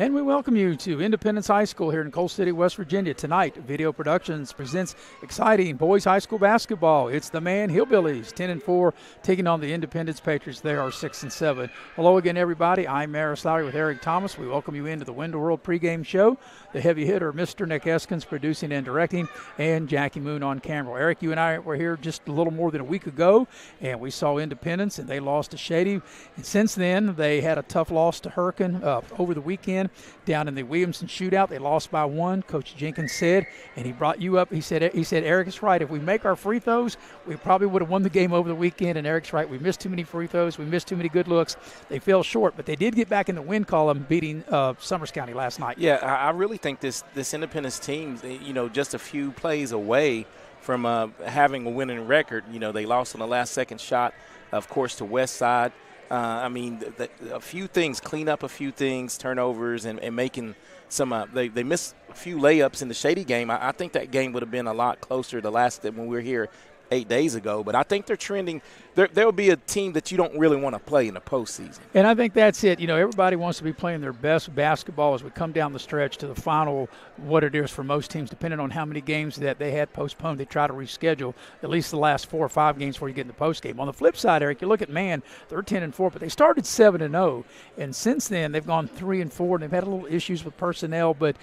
And we welcome you to Independence High School here in Coal City, West Virginia. Tonight, Video Productions presents exciting boys high school basketball. It's the Hillbillies, 10-4, taking on the Independence Patriots. They are 6-7. Hello again, everybody. I'm Maris Lowry with Eric Thomas. We welcome you into the Window World pregame show. The heavy hitter, Mr. Nick Eskins, producing and directing, and Jackie Moon on camera. Eric, you and I were here just a little more than a week ago, and we saw Independence, and they lost to Shady. And since then, they had a tough loss to Hurricane over the weekend. Down in the Williamson shootout, they lost by 1. Coach Jenkins said, and he brought you up. He said, Eric is right. If we make our free throws, we probably would have won the game over the weekend. And Eric's right. We missed too many free throws. We missed too many good looks. They fell short, but they did get back in the win column, beating Summers County last night. Yeah, I really think this Independence team, just a few plays away from having a winning record. They lost on the last second shot, of course, to West Side. A few things, clean up a few things, turnovers, and making some they missed a few layups in the Shady game. I think that game would have been a lot closer when we were here 8 days ago. But I think they're trending. There will be a team that you don't really want to play in the postseason. And I think that's it. Everybody wants to be playing their best basketball as we come down the stretch to the final, what it is for most teams, depending on how many games that they had postponed. They try to reschedule at least the last 4 or 5 games before you get in the postgame. On the flip side, Eric, you look at they're 10-4, but they started 7-0. And since then, they've gone 3-4, and they've had a little issues with personnel. But,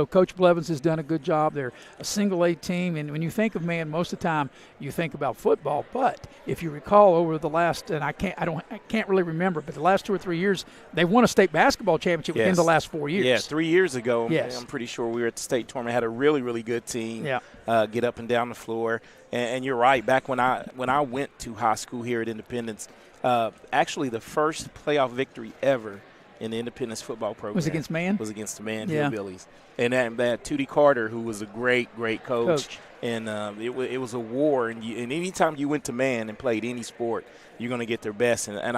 Coach Blevins has done a good job. They're a single-A team. And when you think of most of the time you think about football. But if you recall, over the last, and I can't really remember, but the last 2 or 3 years, they won a state basketball championship within the last 4 years. Yeah, 3 years ago, yes. I'm pretty sure we were at the state tournament, had a really, really good team, get up and down the floor. And you're right, back when I went to high school here at Independence, actually the first playoff victory ever in the Independence football program was against Man? Was against the Hillbillies. And that Tootie Carter, who was a great coach. And it was a war. And anytime you went to Man and played any sport, you're going to get their best. And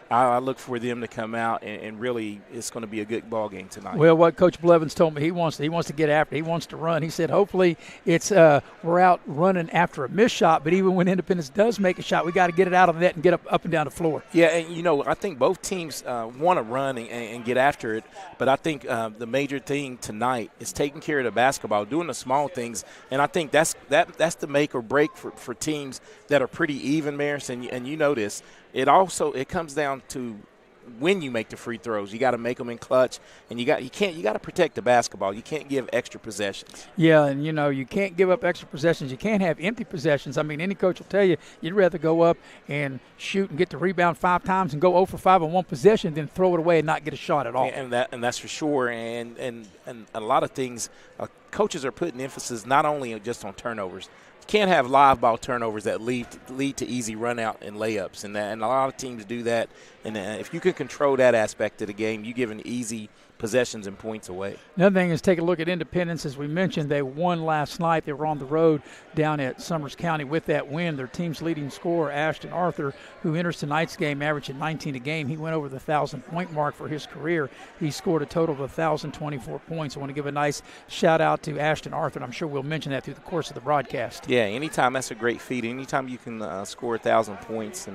I look for them to come out, and really it's going to be a good ball game tonight. Well, what Coach Blevins told me, he wants to get after. He wants to run. He said, hopefully it's we're out running after a missed shot, but even when Independence does make a shot, we got to get it out of the net and get up and down the floor. Yeah, and, I think both teams want to run and get after it, but I think the major thing tonight is taking care of the basketball, doing the small things, and I think that's the make or break for teams that are pretty even, Maris, and you know this. It comes down to when you make the free throws. You got to make them in clutch, and you got to protect the basketball. You can't give extra possessions. Yeah, and you can't give up extra possessions. You can't have empty possessions. I mean, any coach will tell you you'd rather go up and shoot and get the rebound 5 times and go 0 for 5 on one possession than throw it away and not get a shot at all. And that's for sure. And a lot of things, coaches are putting emphasis not only just on turnovers. Can't have live ball turnovers that lead to easy run out and layups, and a lot of teams do that. And if you can control that aspect of the game, you give an easy possessions and points away. Another thing is take a look at Independence. As we mentioned, they won last night. They were on the road down at Summers County with that win. Their team's leading scorer, Ashton Arthur, who enters tonight's game averaging 19 a game. He went over the 1,000-point mark for his career. He scored a total of 1,024 points. I want to give a nice shout-out to Ashton Arthur, and I'm sure we'll mention that through the course of the broadcast. Yeah, anytime that's a great feat. Anytime you can score 1,000 points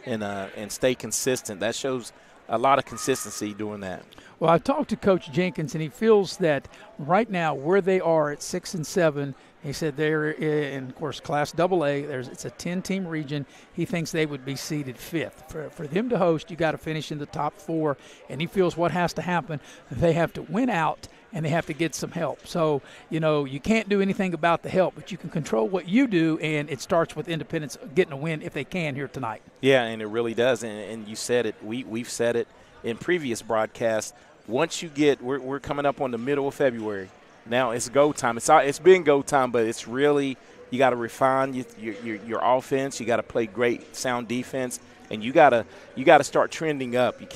and stay consistent, that shows a lot of consistency doing that. Well, I've talked to Coach Jenkins, and he feels that right now where they are at 6-7, he said they're in, of course, Class AA. It's a 10-team region. He thinks they would be seeded 5th. For them to host, you got to finish in the top 4, and he feels what has to happen, they have to win out and they have to get some help. So, you can't do anything about the help, but you can control what you do, and it starts with Independence getting a win if they can here tonight. Yeah, and it really does, and you said it. We've said it in previous broadcasts. Once you get, we're coming up on the middle of February. Now it's go time. It's been go time, but it's really, you got to refine your offense. You got to play great, sound defense, and you got to start trending up. You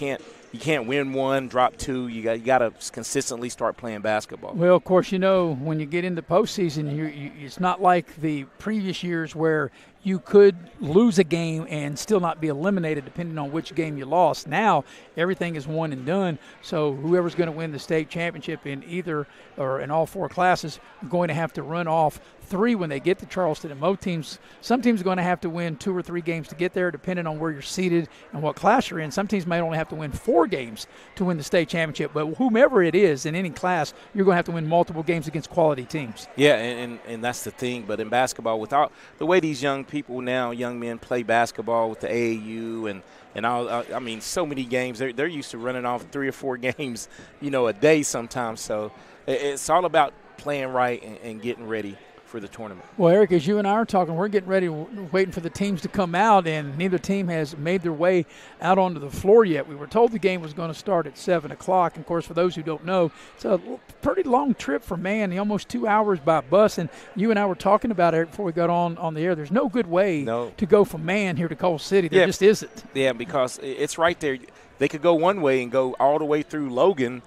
can't win 1, drop 2. You got to consistently start playing basketball. Well, of course, when you get into postseason, it's not like the previous years where you could lose a game and still not be eliminated depending on which game you lost. Now everything is one and done, so whoever's going to win the state championship in either or in all 4 classes are going to have to run off 3 when they get to Charleston. And some teams are going to have to win 2 or 3 games to get there depending on where you're seated and what class you're in. Some teams may only have to win 4 games to win the state championship, but whomever it is in any class, you're going to have to win multiple games against quality teams. Yeah, and that's the thing. But in basketball, without the way these young people now, young men play basketball with the AAU and all, I mean, so many games. They're used to running off 3 or 4 games, a day sometimes. So it's all about playing right and getting ready for the tournament. Well, Eric, as you and I are talking, we're getting ready, waiting for the teams to come out, and neither team has made their way out onto the floor yet. We were told the game was going to start at 7 o'clock. And, of course, for those who don't know, it's a pretty long trip for Man, almost 2 hours by bus. And you and I were talking about, Eric, before we got on the air, there's no good way to go from Man here to Coal City. There just isn't. Yeah, because it's right there. They could go one way and go all the way through Logan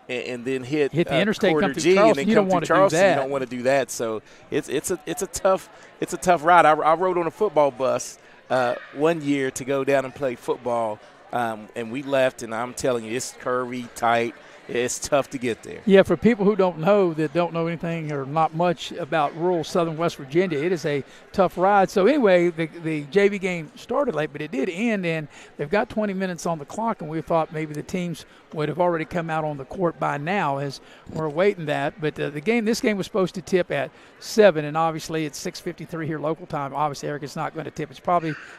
and then hit the interstate, quarter come through G, Charleston. And then you come don't want through to Charleston. do that. You don't want to do that. So it's a tough ride. I rode on a football bus one year to go down and play football, and we left. And I'm telling you, it's curvy, tight. It's tough to get there. Yeah, for people who don't know anything or not much about rural southern West Virginia, it is a tough ride. So anyway, the JV game started late, but it did end, and they've got 20 minutes on the clock, and we thought maybe the teams would have already come out on the court by now as we're awaiting that. But this game was supposed to tip at 7, and obviously it's 6:53 here local time. Obviously, Eric, it's not going to tip.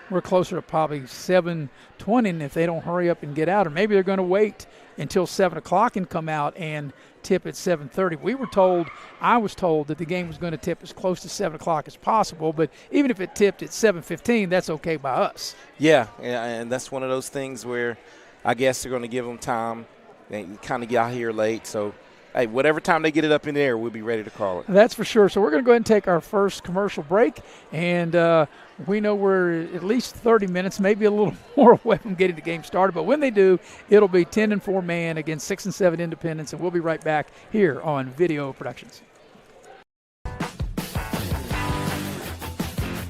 We're closer to probably 7:20, and if they don't hurry up and get out, or maybe they're going to wait until 7 o'clock and come out and tip at 7:30. I was told that the game was going to tip as close to 7 o'clock as possible, but even if it tipped at 7:15, that's okay by us. Yeah, and that's one of those things where I guess they're going to give them time. They kind of got here late, so hey, whatever time they get it up in the air, we'll be ready to call it. That's for sure. So we're going to go ahead and take our first commercial break, and we know we're at least 30 minutes, maybe a little more away from getting the game started. But when they do, it'll be 10-4 Man against 6-7 Independence, and we'll be right back here on Video Productions.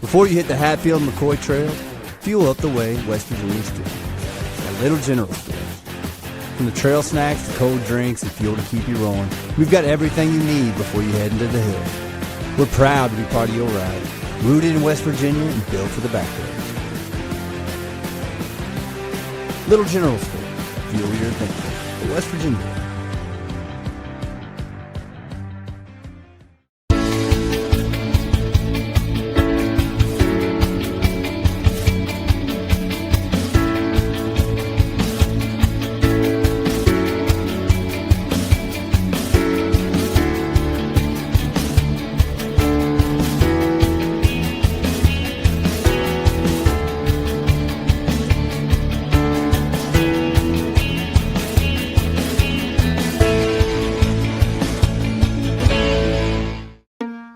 Before you hit the Hatfield-McCoy Trail, fuel up the way West Virginians do. At Little General Store. From the trail snacks to cold drinks and fuel to keep you rolling, we've got everything you need before you head into the hill. We're proud to be part of your ride, rooted in West Virginia and built for the backwoods. Little General Store, fuel your adventure. For West Virginia.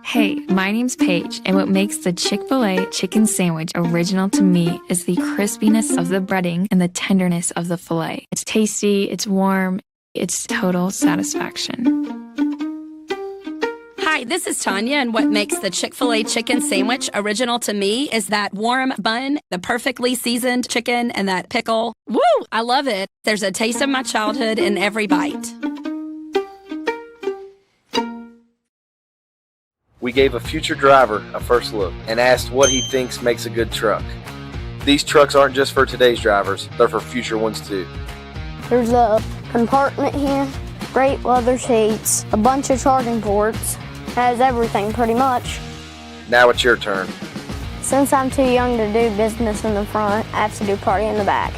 Hey, my name's Paige, and what makes the Chick-fil-A chicken sandwich original to me is the crispiness of the breading and the tenderness of the filet. It's tasty, it's warm, it's total satisfaction. Hi, this is Tanya, and what makes the Chick-fil-A chicken sandwich original to me is that warm bun, the perfectly seasoned chicken, and that pickle. Woo! I love it. There's a taste of my childhood in every bite. We gave a future driver a first look and asked what he thinks makes a good truck. These trucks aren't just for today's drivers, they're for future ones too. There's a compartment here, great leather seats, a bunch of charging ports, has everything pretty much. Now it's your turn. Since I'm too young to do business in the front, I have to do party in the back.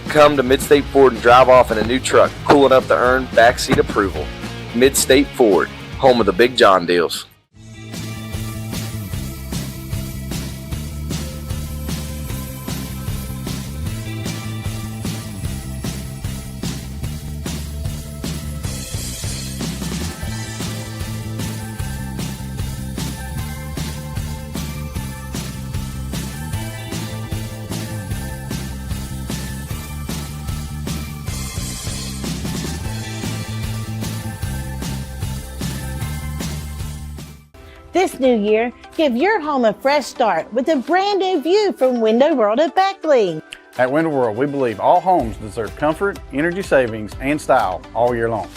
Come to Midstate Ford and drive off in a new truck, cool enough to earn backseat approval. Midstate Ford, home of the Big John deals. This new year, give your home a fresh start with a brand new view from Window World at Beckley. At Window World, we believe all homes deserve comfort, energy savings, and style all year long.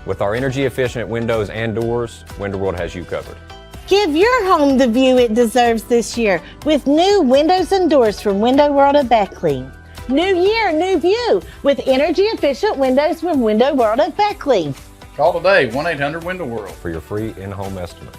With our energy-efficient windows and doors, Window World has you covered. Give your home the view it deserves this year with new windows and doors from Window World at Beckley. New year, new view with energy-efficient windows from Window World at Beckley. Call today, 1-800-WINDOW-WORLD For your free in-home estimate.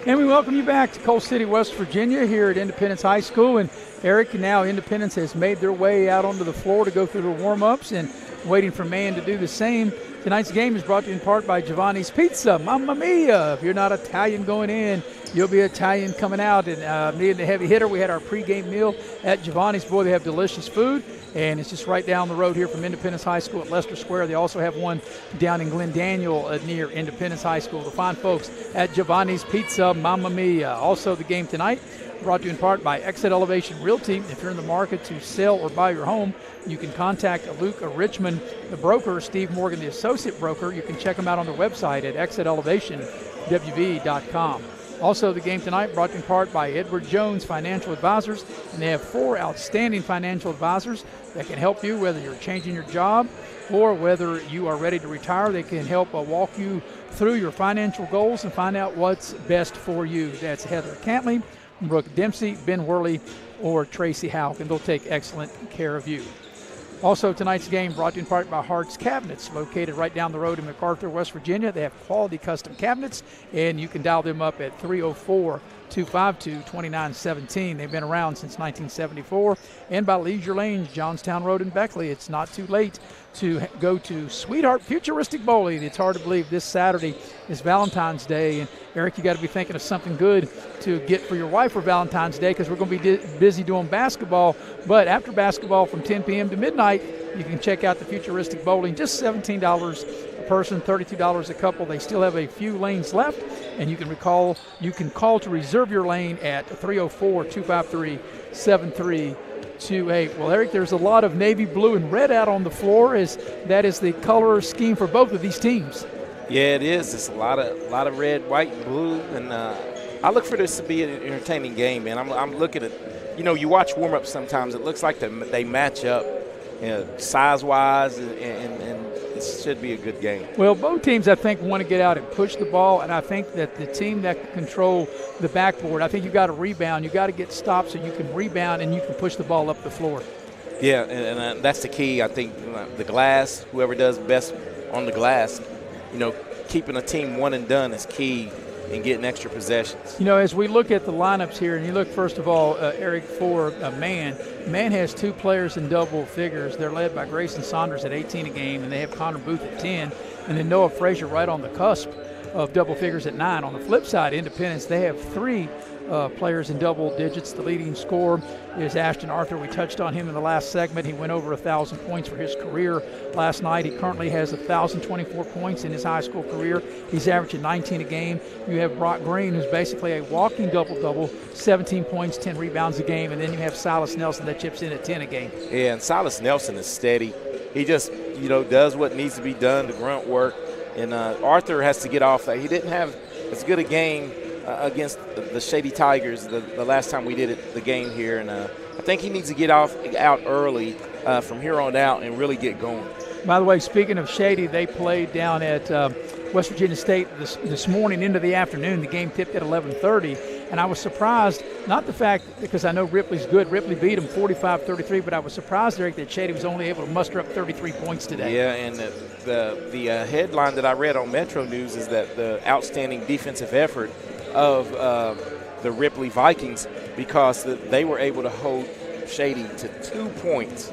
And we welcome you back to Coal City, West Virginia, here at Independence High School. And Eric, now Independence has made their way out onto the floor to go through the warm-ups and waiting for Man to do the same. Tonight's game is brought to you in part by Giovanni's Pizza. Mamma mia! If you're not Italian going in, you'll be Italian coming out. And me and the heavy hitter, we had our pregame meal at Giovanni's. Boy, they have delicious food. And it's just right down the road here from Independence High School at Leicester Square. They also have one down in Glen Daniel near Independence High School. The fine folks at Giovanni's Pizza, Mamma Mia. Also the game tonight brought to you in part by Exit Elevation Realty. If you're in the market to sell or buy your home, you can contact Luke Richmond, the broker, Steve Morgan, the associate broker. You can check them out on their website at exitelevationwv.com. Also, the game tonight brought to you in part by Edward Jones Financial Advisors, and they have 4 outstanding financial advisors that can help you whether you're changing your job or whether you are ready to retire. They can help walk you through your financial goals and find out what's best for you. That's Heather Cantley, Brooke Dempsey, Ben Worley, or Tracy Houck, and they'll take excellent care of you. Also, tonight's game brought to you in part by Hart's Cabinets, located right down the road in MacArthur, West Virginia. They have quality custom cabinets, and you can dial them up at 304-252-2917. They've been around since 1974. And by Leisure Lanes, Johnstown Road in Beckley. It's not too late to go to Sweetheart Futuristic Bowling. It's hard to believe this Saturday is Valentine's Day. And Eric, you got to be thinking of something good to get for your wife for Valentine's Day, because we're going to be busy doing basketball. But after basketball from 10 p.m. to midnight, you can check out the Futuristic Bowling. Just $17 a person, $32 a couple. They still have a few lanes left, and you can call to reserve your lane at 304-253-7328. Well, Eric, there's a lot of navy blue and red out on the floor, as that is the color scheme for both of these teams. Yeah, it is. It's a lot of red, white, and blue, and I look for this to be an entertaining game, man. I'm looking at, you watch warm-ups sometimes. It looks like they match up, size-wise, and it should be a good game. Well, both teams, I think, want to get out and push the ball, and I think that the team that can control the backboard, I think you got to rebound. You got to get stopped so you can rebound and you can push the ball up the floor. Yeah, and that's the key. I think the glass, whoever does best on the glass, keeping a team one and done is key in getting extra possessions. As we look at the lineups here, and you look, first of all, Eric, for Man has 2 players in double figures. They're led by Grayson Saunders at 18 a game, and they have Connor Booth at 10, and then Noah Frazier right on the cusp of double figures at 9. On the flip side, Independence, they have 3 players in double digits. The leading scorer is Ashton Arthur. We touched on him in the last segment. He went over 1,000 points for his career last night. He currently has 1,024 points in his high school career. He's averaging 19 a game. You have Brock Green, who's basically a walking double-double, 17 points, 10 rebounds a game. And then you have Silas Nelson that chips in at 10 a game. Yeah, and Silas Nelson is steady. He just, does what needs to be done, the grunt work. And Arthur has to get off that. He didn't have as good a game against the Shady Tigers the last time we did the game here, and I think he needs to get out early from here on out and really get going. By the way, speaking of Shady, they played down at West Virginia State this morning into the afternoon. The game tipped at 11:30, and I was surprised, not the fact because I know Ripley's good. Ripley beat them 45-33, but I was surprised, Eric, that Shady was only able to muster up 33 points today. Yeah, and the headline that I read on Metro News is that the outstanding defensive effort of the Ripley Vikings, because they were able to hold Shady to 2 points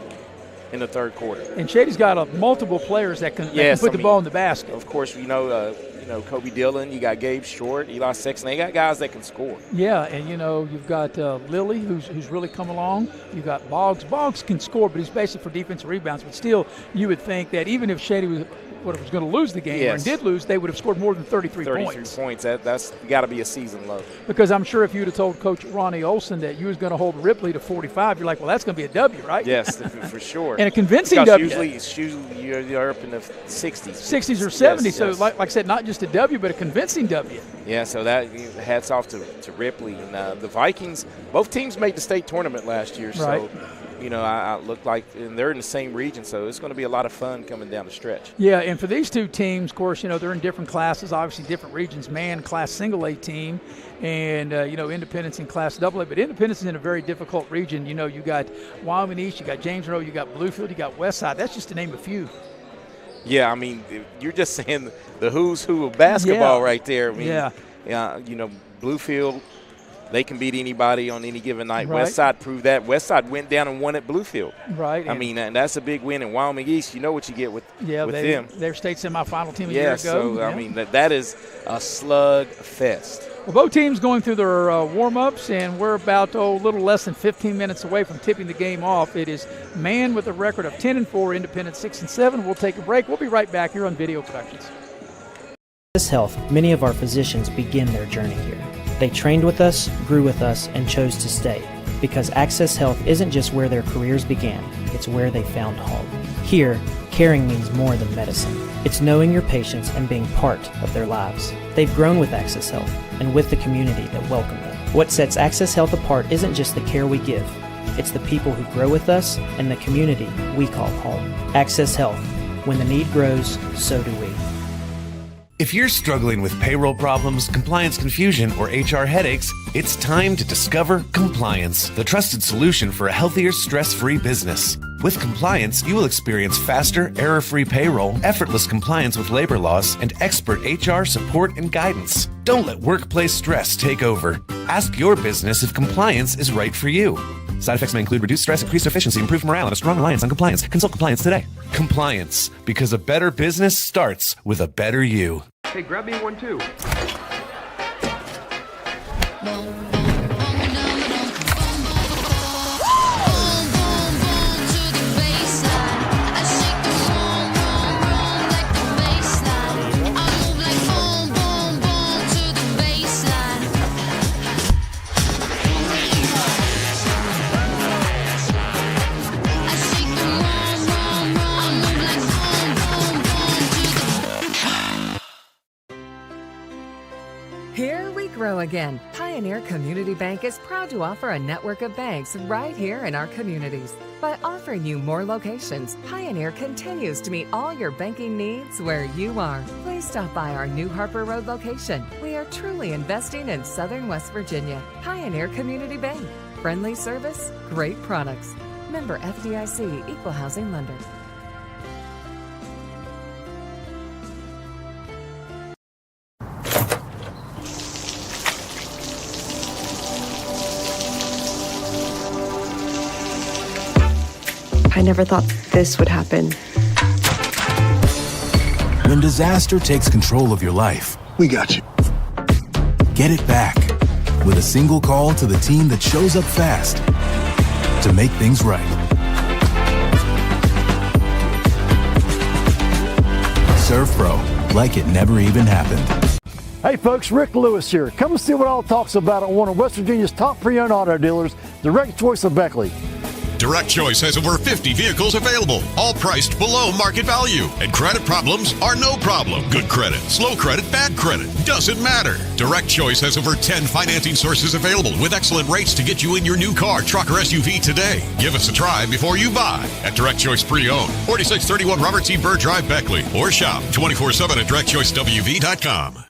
in the third quarter. And Shady's got multiple players that can put the ball in the basket. Of course, Kobe Dillon, you got Gabe Short, Eli Sexton. They got guys that can score. Yeah, and you've got Lilly, who's really come along. You've got Boggs. Boggs can score, but he's basically for defensive rebounds. But still, you would think that even if Shady was going to lose the game and did lose, they would have scored more than 33 points. 33 points. That's got to be a season low. Because I'm sure if you'd have told Coach Ronnie Olson that you was going to hold Ripley to 45, you're like, well, that's going to be a W, right? Yes, for sure. And a convincing because W. Usually you're up in the 60s. 60s or 70s. Yes, so, yes. like I said, not just a W, but a convincing W. Yeah, so that hats off to Ripley. And the Vikings, both teams made the state tournament last year. Right. So, I look like – and they're in the same region, so it's going to be a lot of fun coming down the stretch. Yeah, and for these two teams, of course, they're in different classes, obviously different regions. Man, Class Single A team, and, Independence in Class AA. But Independence is in a very difficult region. You got Wyoming East, you got James Monroe, you got Bluefield, you got Westside. That's just to name a few. Yeah, I mean, you're just saying the who's who of basketball right there. I mean, Bluefield, they can beat anybody on any given night. Right. Westside proved that. Westside went down and won at Bluefield. Right. I mean, and that's a big win. In Wyoming East, you know what you get with them. Their state semifinal team a year ago. So, I mean, that is a slug fest. Well, both teams going through their warm-ups, and we're about a little less than 15 minutes away from tipping the game off. It is Man with a record of 10-4, Independence 6-7. We'll take a break. We'll be right back here on Video Productions. Access Health, many of our physicians begin their journey here. They trained with us, grew with us, and chose to stay. Because Access Health isn't just where their careers began, it's where they found home. Here, caring means more than medicine. It's knowing your patients and being part of their lives. They've grown with Access Health and with the community that welcome them. What sets Access Health apart isn't just the care we give, it's the people who grow with us and the community we call home. Access Health. When the need grows, so do we. If you're struggling with payroll problems, compliance confusion, or HR headaches, it's time to discover Compliance, the trusted solution for a healthier, stress-free business. With Compliance, you will experience faster, error-free payroll, effortless compliance with labor laws, and expert HR support and guidance. Don't let workplace stress take over. Ask your business if Compliance is right for you. Side effects may include reduced stress, increased efficiency, improved morale, and a strong reliance on compliance. Consult Compliance today. Compliance, because a better business starts with a better you. Hey, grab me one too. Here we grow again. Pioneer Community Bank is proud to offer a network of banks right here in our communities. By offering you more locations, Pioneer continues to meet all your banking needs where you are. Please stop by our New Harper Road location. We are truly investing in Southern West Virginia. Pioneer Community Bank. Friendly service, great products. Member FDIC, Equal Housing Lender. I never thought this would happen. When disaster takes control of your life, we got you. Get it back with a single call to the team that shows up fast to make things right. Serve Pro, like it never even happened. Hey folks, Rick Lewis here. Come and see what all talks about at one of West Virginia's top pre-owned auto dealers, Direct Choice of Beckley. Direct Choice has over 50 vehicles available, all priced below market value. And credit problems are no problem. Good credit, slow credit, bad credit, doesn't matter. Direct Choice has over 10 financing sources available with excellent rates to get you in your new car, truck, or SUV today. Give us a try before you buy at Direct Choice Pre-Owned, 4631 Robert C. Byrd Drive, Beckley, or shop 24/7 at directchoicewv.com.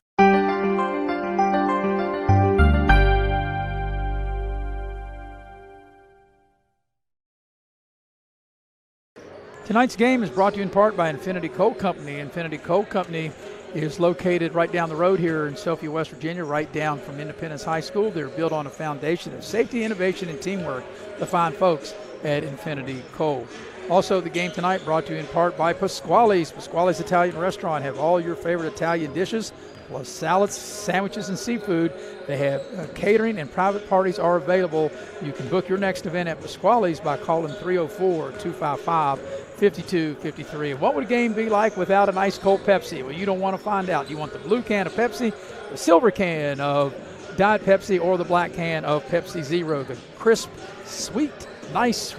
Tonight's game is brought to you in part by Infinity Coal Company. Infinity Coal Company is located right down the road here in Sophia, West Virginia, right down from Independence High School. They're built on a foundation of safety, innovation, and teamwork. The fine folks at Infinity Coal. Also, the game tonight brought to you in part by Pasquale's. Pasquale's Italian Restaurant. Have all your favorite Italian dishes plus salads, sandwiches, and seafood. They have catering and private parties are available. You can book your next event at Pasquale's by calling 304-255-5253. And what would a game be like without an ice cold Pepsi? Well, you don't want to find out. You want the blue can of Pepsi, the silver can of Diet Pepsi, or the black can of Pepsi Zero. The crisp, sweet, nice,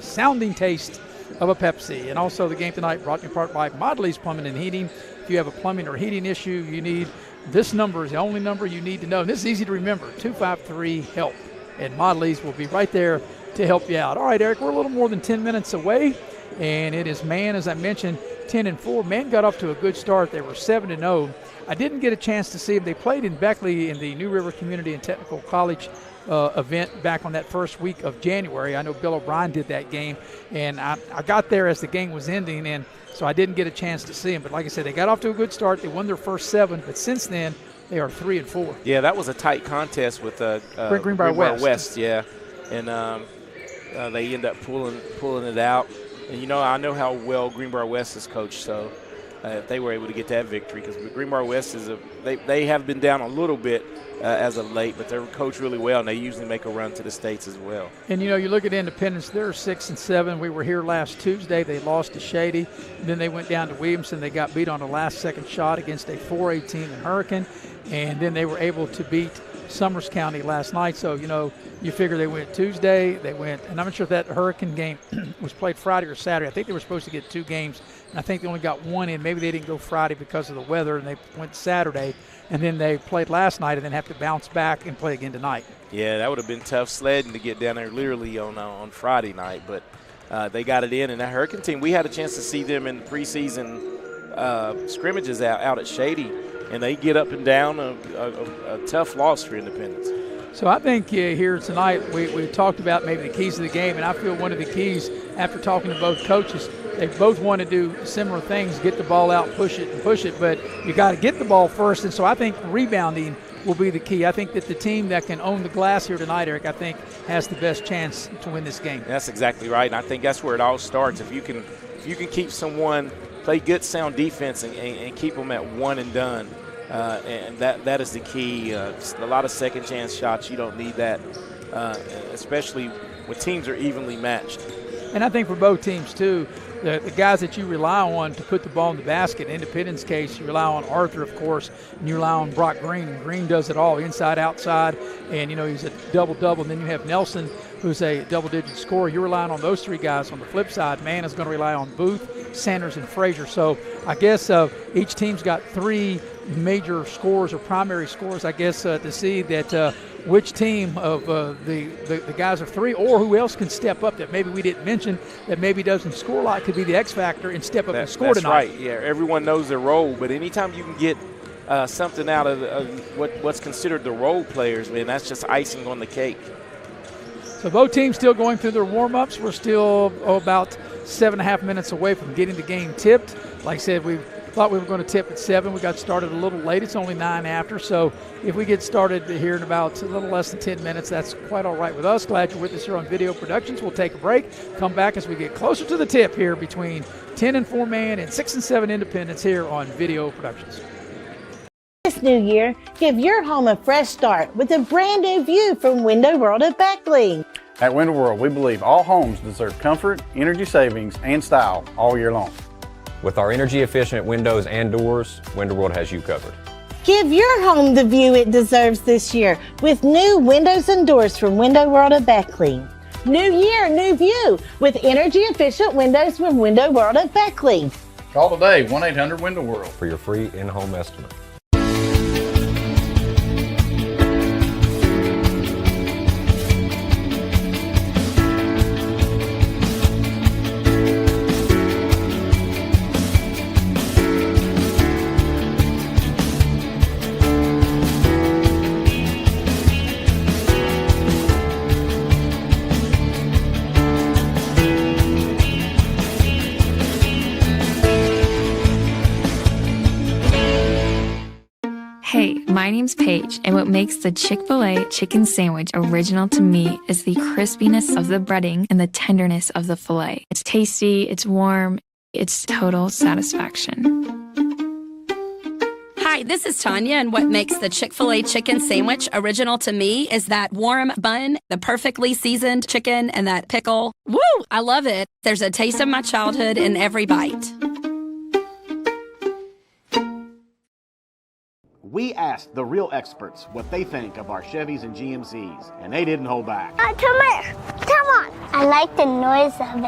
sounding taste of a Pepsi. And also the game tonight brought to you in part by Modley's Plumbing and Heating. If you have a plumbing or heating issue, this number is the only number you need to know. And this is easy to remember, 253-HELP. And Modley's will be right there to help you out. All right, Eric, we're a little more than 10 minutes away. And it is Man, as I mentioned, 10-4. Man got off to a good start. They were 7-0. I didn't get a chance to see them. They played in Beckley in the New River Community and Technical College event back on that first week of January. I know Bill O'Brien did that game, and I got there as the game was ending, and so I didn't get a chance to see them. But like I said, they got off to a good start. They won their first 7, but since then they are 3-4. Yeah, that was a tight contest with Greenbrier West. Yeah, and they end up pulling it out. And I know how well Greenbrier West is coached, so if they were able to get that victory, because Greenbrier West they have been down a little bit as of late, but they're coached really well, and they usually make a run to the States as well. And you look at Independence, they're 6-7. We were here last Tuesday. They lost to Shady. Then they went down to Williamson. They got beat on a last-second shot against a 4A team in Hurricane, and then they were able to beat Summers County last night. So, you figure they went Tuesday, and I'm not sure if that Hurricane game was played Friday or Saturday. I think they were supposed to get 2 games, and I think they only got 1 in. Maybe they didn't go Friday because of the weather, and they went Saturday, and then they played last night and then have to bounce back and play again tonight. Yeah, that would have been tough sledding to get down there literally on Friday night, but they got it in. And that Hurricane team, we had a chance to see them in the preseason scrimmages out at Shady, and they get up and down a tough loss for Independence. So I think here tonight we talked about maybe the keys of the game, and I feel one of the keys, after talking to both coaches, they both want to do similar things, get the ball out, push it, but you got to get the ball first. And so I think rebounding will be the key. I think that the team that can own the glass here tonight, Eric, I think has the best chance to win this game. That's exactly right, and I think that's where it all starts. If you can keep someone, play good, sound defense, and keep them at one and done, and that is the key. A lot of second chance shots, you don't need that, especially when teams are evenly matched. And I think for both teams, too, the guys that you rely on to put the ball in the basket. In Independence case, you rely on Arthur, of course, and you rely on Brock Green. Green does it all, inside, outside, and, he's a double-double. And then you have Nelson, who's a double-digit scorer. You're relying on those 3 guys. On the flip side, Man is going to rely on Booth, Sanders, and Frazier. So I guess each team's got 3 major scorers or primary scorers, I guess, to see that which team of the guys of 3 or who else can step up that maybe we didn't mention that maybe doesn't score a lot could be the X factor and step up and score tonight. That's right. Yeah, everyone knows their role, but anytime you can get something out of what's considered the role players, man, that's just icing on the cake. So both teams still going through their warm-ups. We're still about 7.5 minutes away from getting the game tipped. Like I said, we thought we were going to tip at 7. We got started a little late. It's only 9 after. So if we get started here in about a little less than 10 minutes, that's quite all right with us. Glad you're with us here on Video Productions. We'll take a break, come back as we get closer to the tip here between 10-4 Man and 6-7 Independence here on Video Productions. This new year, give your home a fresh start with a brand new view from Window World at Beckley. At Window World, we believe all homes deserve comfort, energy savings, and style all year long. With our energy-efficient windows and doors, Window World has you covered. Give your home the view it deserves this year with new windows and doors from Window World at Beckley. New year, new view with energy-efficient windows from Window World at Beckley. Call today, 1-800-WINDOW-WORLD for your free in-home estimate. Hey, my name's Paige, and what makes the Chick-fil-A chicken sandwich original to me is the crispiness of the breading and the tenderness of the filet. It's tasty, it's warm, it's total satisfaction. Hi, Hi, this is Tanya, and what makes the Chick-fil-A chicken sandwich original to me is that warm bun, the perfectly seasoned chicken, and that pickle. Woo! I love it. There's a taste of my childhood in every bite. We asked the real experts what they think of our Chevys and GMCs, and they didn't hold back. Come here. Come on. I like the noise of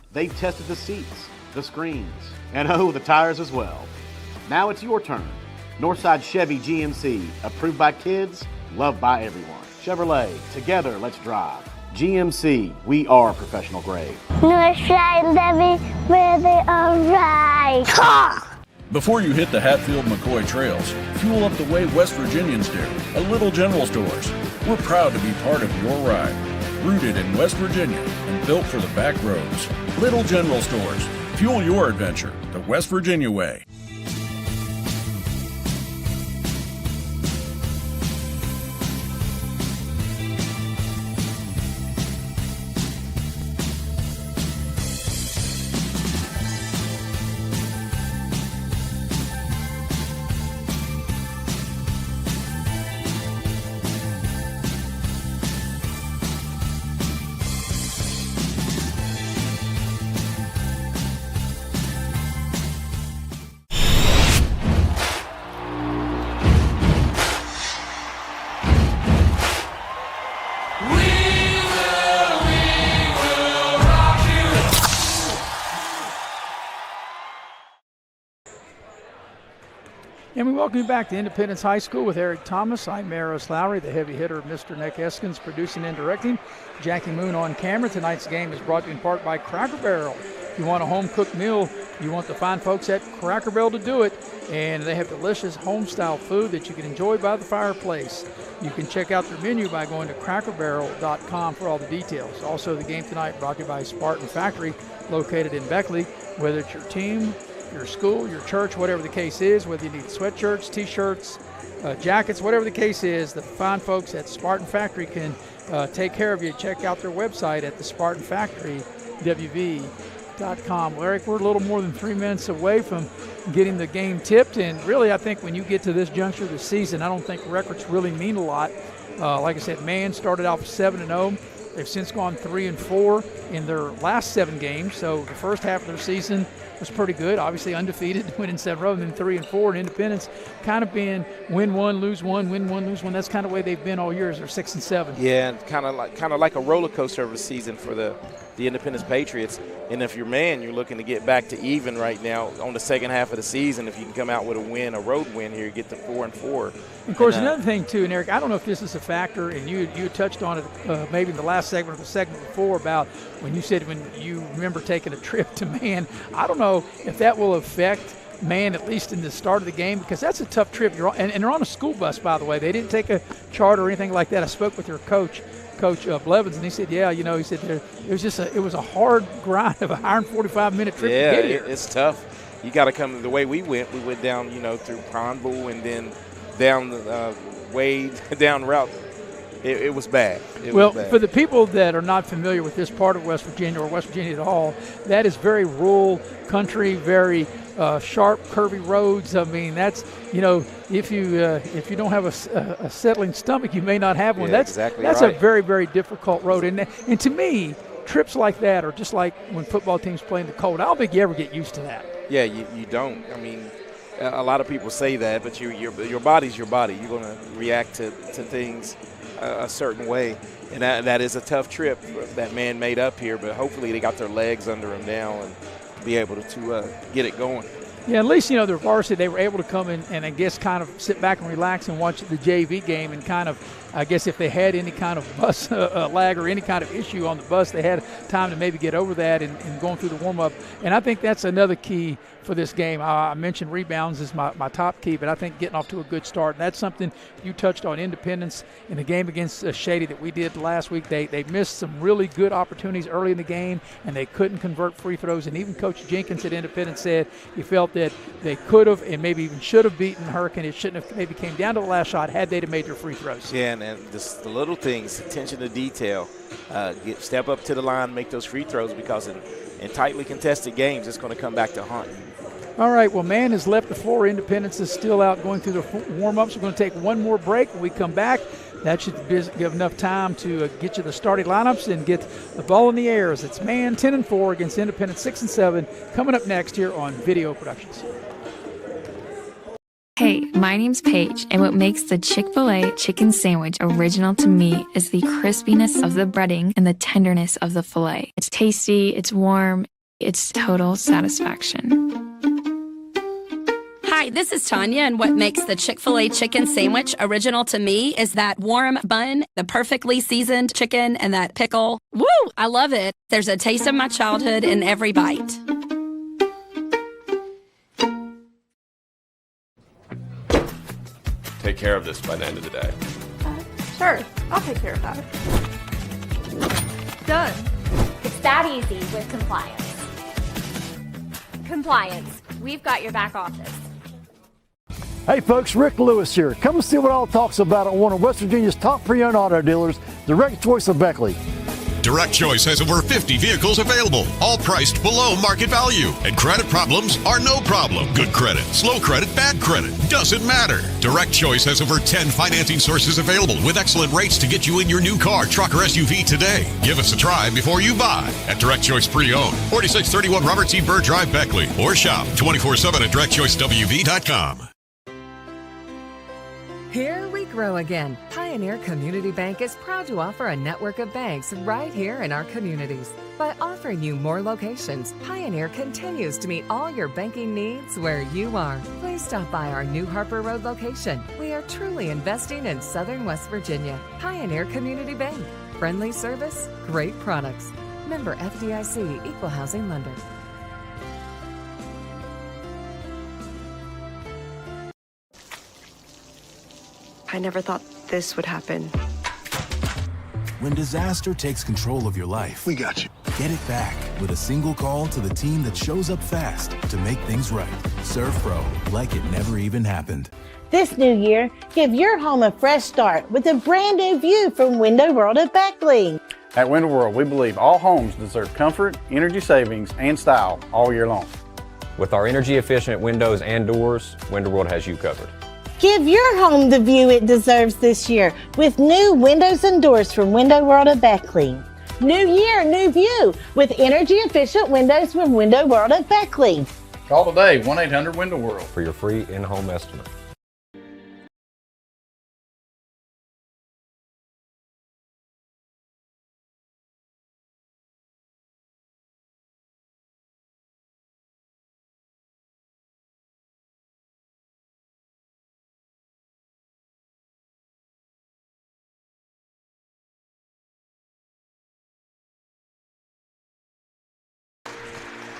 it. They tested the seats, the screens, and the tires as well. Now it's your turn. Northside Chevy GMC, approved by kids, loved by everyone. Chevrolet, together let's drive. GMC, we are professional grade. Northside Levy, where they are right. Before you hit the Hatfield-McCoy trails, fuel up the way West Virginians do at Little General Stores. We're proud to be part of your ride. Rooted in West Virginia and built for the back roads. Little General Stores. Fuel your adventure the West Virginia way. And we welcome you back to Independence High School with Eric Thomas. I'm Maris Lowry, the heavy hitter, Mr. Nick Eskins, producing and directing. Jackie Moon on camera. Tonight's game is brought to you in part by Cracker Barrel. If you want a home-cooked meal, you want the fine folks at Cracker Barrel to do it. And they have delicious home-style food that you can enjoy by the fireplace. You can check out their menu by going to crackerbarrel.com for all the details. Also, the game tonight brought to you by Spartan Factory, located in Beckley. Whether it's your team, your school, your church, whatever the case is, whether you need sweatshirts, T-shirts, jackets, whatever the case is, the fine folks at Spartan Factory can take care of you. Check out their website at the Spartan Factory, WV.com. Well, Eric, we're a little more than 3 minutes away from getting the game tipped, and really I think when you get to this juncture of the season, I don't think records really mean a lot. Like I said, Man started off 7-0. They've since gone 3-4 in their last 7 games, so the first half of their season was pretty good. Obviously undefeated, winning 7 row, and then 3-4. And Independence kind of being win one, lose one, win one, lose one. That's kind of the way they've been all year. They're 6-7. Yeah, and kind of like a roller coaster of a season for the Independence Patriots. And if you're Man, you're looking to get back to even right now on the second half of the season. If you can come out with a road win here, get to 4-4. Of course, another thing too, and Eric, I don't know if this is a factor, and you touched on it maybe in the last segment or the segment before about when you said when you remember taking a trip to Man. I don't know if that will affect Man at least in the start of the game, because that's a tough trip. And they're on a school bus, by the way. They didn't take a charter or anything like that. I spoke with your coach Blevins, and he said, yeah, he said it was a hard grind of a 145-minute trip to get here. It's tough. You got to come the way we went. We went down, through Pondville and then down the way down route. It was bad. It was bad. For the people that are not familiar with this part of West Virginia or West Virginia at all, that is very rural country, very sharp, curvy roads. I mean, that's, if you don't have a settling stomach, you may not have one. Yeah, that's right. A very, very difficult road. And to me, trips like that are just like when football teams play in the cold. I don't think you ever get used to that. Yeah, you don't. I mean, a lot of people say that, but your body's your body. You're going to react to things a certain way, and that is a tough trip that Man made up here, but hopefully they got their legs under them now and be able to get it going. Yeah, at least, the varsity, they were able to come in and I guess kind of sit back and relax and watch the JV game, and kind of, I guess if they had any kind of bus lag or any kind of issue on the bus, they had time to maybe get over that and going through the warm-up. And I think that's another key for this game. I mentioned rebounds is my top key, but I think getting off to a good start. And that's something you touched on. Independence in the game against Shady that we did last week. They missed some really good opportunities early in the game, and they couldn't convert free throws. And even Coach Jenkins at Independence said he felt that they could have and maybe even should have beaten Hurricane. It shouldn't have maybe came down to the last shot had they made their free throws. Yeah, and just the little things, attention to detail, step up to the line, make those free throws, because in tightly contested games, it's going to come back to haunt you. All right, well, man has left the floor. Independence is still out going through the warm-ups. We're going to take one more break. When we come back, that should give enough time to get you the starting lineups and get the ball in the air as it's man 10-4 against Independence 6-7 coming up next here on Video Productions. Hey, my name's Paige, and what makes the Chick-fil-A chicken sandwich original to me is the crispiness of the breading and the tenderness of the filet. It's tasty, it's warm, it's total satisfaction. Hi, this is Tanya, and what makes the Chick-fil-A chicken sandwich original to me is that warm bun, the perfectly seasoned chicken, and that pickle. Woo! I love it. There's a taste of my childhood in every bite. Take care of this by the end of the day. Sure, I'll take care of that. Done. It's that easy with compliance. Compliance, we've got your back office. Hey folks, Rick Lewis here. Come and see what all talks about at one of West Virginia's top pre-owned auto dealers, Direct Choice of Beckley. Direct Choice has over 50 vehicles available, all priced below market value. And credit problems are no problem. Good credit, slow credit, bad credit, doesn't matter. Direct Choice has over 10 financing sources available with excellent rates to get you in your new car, truck, or SUV today. Give us a try before you buy at Direct Choice Pre-Owned, 4631 Robert C. Byrd Drive, Beckley, or shop 24/7 at directchoicewv.com. Here we grow again. Pioneer Community Bank is proud to offer a network of banks right here in our communities. By offering you more locations, Pioneer continues to meet all your banking needs where you are. Please stop by our new Harper Road location. We are truly investing in Southern West Virginia. Pioneer Community Bank. Friendly service, great products. Member FDIC, Equal Housing Lender. I never thought this would happen. When disaster takes control of your life, we got you. Get it back with a single call to the team that shows up fast to make things right. Serve Pro, like it never even happened. This new year, give your home a fresh start with a brand new view from Window World at Beckley. At Window World, we believe all homes deserve comfort, energy savings, and style all year long. With our energy-efficient windows and doors, Window World has you covered. Give your home the view it deserves this year with new windows and doors from Window World at Beckley. New year, new view with energy-efficient windows from Window World at Beckley. Call today, 1-800-WINDOW-WORLD for your free in-home estimate.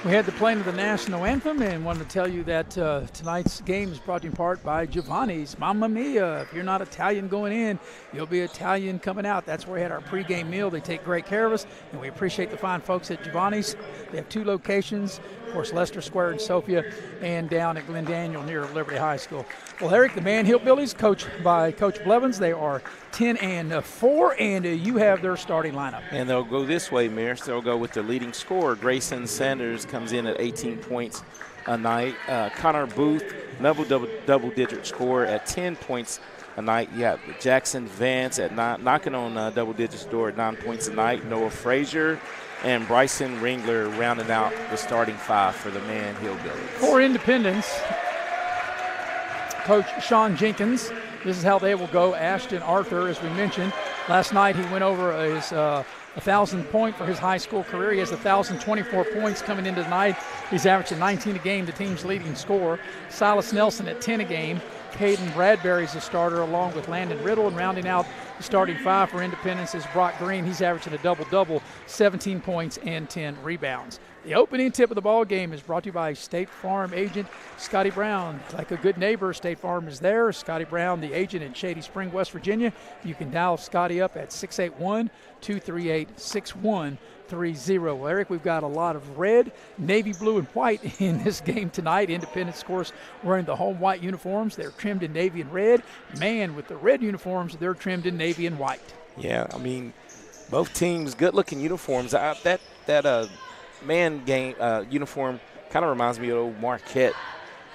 We had the playing of the national anthem and wanted to tell you that tonight's game is brought to you in part by Giovanni's. Mamma Mia, if you're not Italian going in, you'll be Italian coming out. That's where we had our pregame meal. They take great care of us, and we appreciate the fine folks at Giovanni's. They have 2 locations, of course, Leicester Square in Sophia and down at Glen Daniel near Liberty High School. Well, Eric, the Man Hillbillies, coached by Coach Blevins, they are 10-4, and you have their starting lineup. And they'll go this way, Maris. They'll go with their leading scorer. Grayson Sanders comes in at 18 points a night. Connor Booth, another double-digit scorer at 10 points a night. Yeah, Jackson Vance at knocking on double digits door at 9 points a night. Noah Frazier and Bryson Ringler rounding out the starting 5 for the Man Hillbillies. For Independence, Coach Sean Jenkins. This is how they will go. Ashton Arthur, as we mentioned. Last night he went over his 1,000 point for his high school career. He has 1,024 points coming into tonight. He's averaging 19 a game, the team's leading scorer. Silas Nelson at 10 a game. Caden Bradbury's the starter along with Landon Riddle, and rounding out the starting 5 for Independence is Brock Green. He's averaging a double-double, 17 points and 10 rebounds. The opening tip of the ball game is brought to you by State Farm agent Scotty Brown. Like a good neighbor, State Farm is there. Scotty Brown, the agent in Shady Spring, West Virginia. You can dial Scotty up at 681-238-6130. Well, Eric, we've got a lot of red, navy blue, and white in this game tonight. Independence, of course, wearing the home white uniforms. They're trimmed in navy and red. Man, with the red uniforms, they're trimmed in navy and white. Yeah, I mean, both teams, good-looking uniforms. That man game uniform kind of reminds me of old Marquette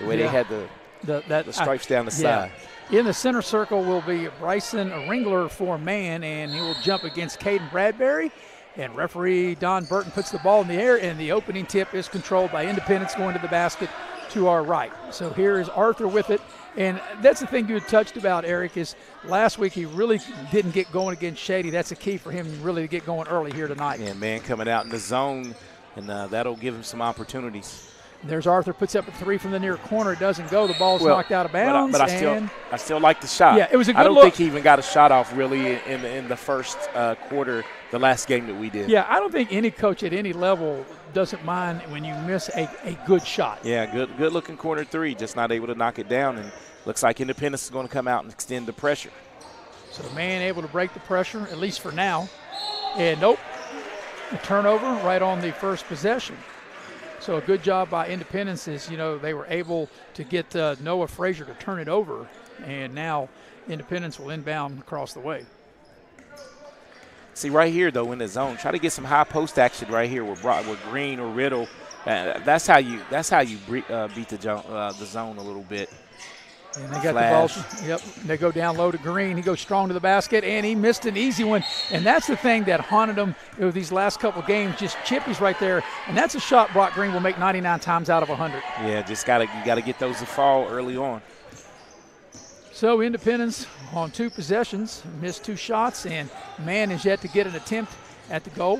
the way they had the stripes down the side. In the center circle will be Bryson Ringler for man, and he will jump against Caden Bradbury. And referee Don Burton puts the ball in the air, and the opening tip is controlled by Independence going to the basket to our right. So here is Arthur with it. And that's the thing you had touched about, Eric, is last week he really didn't get going against Shady. That's the key for him really to get going early here tonight. Yeah, man coming out in the zone, and that'll give him some opportunities. There's Arthur, puts up a three from the near corner. It doesn't go. The ball's knocked out of bounds. But I still like the shot. Yeah, it was a good I don't look. think he even got a shot off really in the first quarter, the last game that we did. Yeah, I don't think any coach at any level doesn't mind when you miss a good shot. Yeah, good looking corner three, just not able to knock it down. And looks like Independence is going to come out and extend the pressure. So the man able to break the pressure, at least for now. And nope, a turnover right on the first possession. So a good job by Independence is, they were able to get Noah Frazier to turn it over, and now Independence will inbound across the way. See, right here, though, in the zone, try to get some high post action right here with Green or Riddle. That's how you beat the zone a little bit. And they got the ball. Yep, they go down low to Green. He goes strong to the basket, and he missed an easy one. And that's the thing that haunted him these last couple games, just chippies right there. And that's a shot Brock Green will make 99 times out of 100. Yeah, you got to get those to fall early on. So Independence on 2 possessions, missed 2 shots, and man is yet to get an attempt at the goal.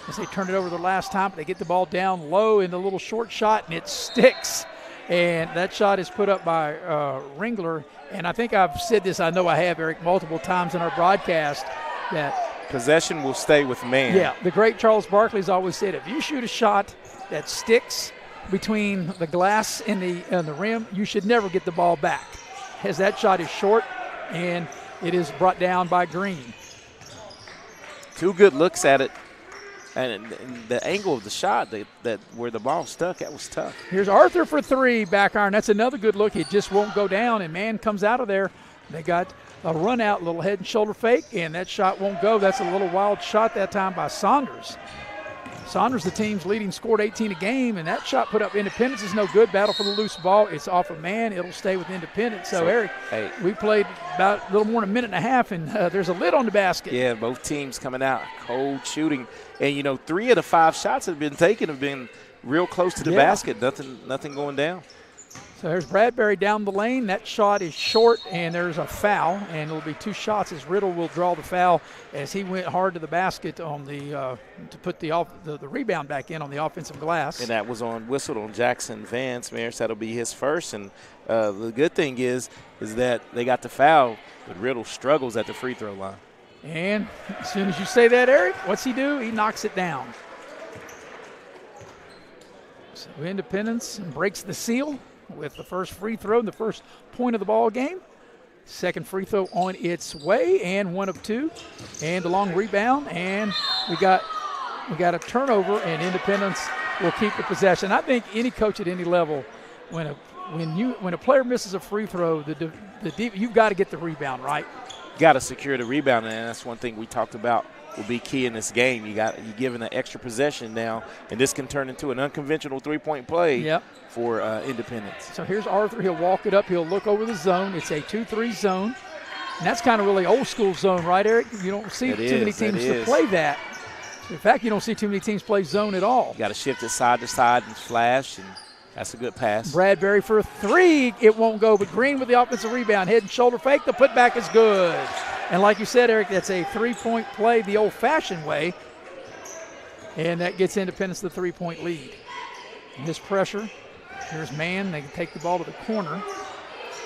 As they turned it over the last time, but they get the ball down low in the little short shot, and it sticks. And that shot is put up by Ringler. And I think I've said this, I know I have, Eric, multiple times in our broadcast, that possession will stay with man. Yeah, the great Charles Barkley's always said, if you shoot a shot that sticks between the glass and the rim, you should never get the ball back. As that shot is short, and it is brought down by Green. 2 good looks at it. And the angle of the shot, that where the ball stuck, that was tough. Here's Arthur for 3, back iron. That's another good look. It just won't go down, and man comes out of there. They got a run out, little head and shoulder fake, and that shot won't go. That's a little wild shot that time by Saunders. Saunders, the team's leading, scored 18 a game, and that shot put up Independence is no good. Battle for the loose ball. It's off of man. It'll stay with Independence. So Eric, we played about a little more than a minute and a half, and there's a lid on the basket. Yeah, both teams coming out cold shooting. And, 3 of the 5 shots that have been taken have been real close to the basket. Nothing going down. So there's Bradbury down the lane. That shot is short, and there's a foul, and it'll be 2 shots as Riddle will draw the foul as he went hard to the basket on to put the rebound back in on the offensive glass. And that was whistled on Jackson Vance. Maris, that'll be his first. And the good thing is that they got the foul, but Riddle struggles at the free throw line. And as soon as you say that, Eric, what's he do? He knocks it down. So Independence breaks the seal with the first free throw, the first point of the ball game. Second free throw on its way, and 1 of 2. And a long rebound, and we got a turnover, and Independence will keep the possession. I think any coach at any level, when a player misses a free throw, you've got to get the rebound, right? Got to secure the rebound, and that's one thing we talked about will be key in this game. You're given an extra possession now, and this can turn into an unconventional 3-point play for Independence. So here's Arthur. He'll walk it up. He'll look over the zone. It's a 2-3 zone, and that's kind of really old school zone, right, Eric? You don't see too many teams to play that. In fact, you don't see too many teams play zone at all. You got to shift it side to side and flash, and that's a good pass. Bradbury for 3. It won't go, but Green with the offensive rebound. Head and shoulder fake. The putback is good. And like you said, Eric, that's a 3-point play the old-fashioned way. And that gets Independence the 3-point lead. And this pressure, here's man. They can take the ball to the corner,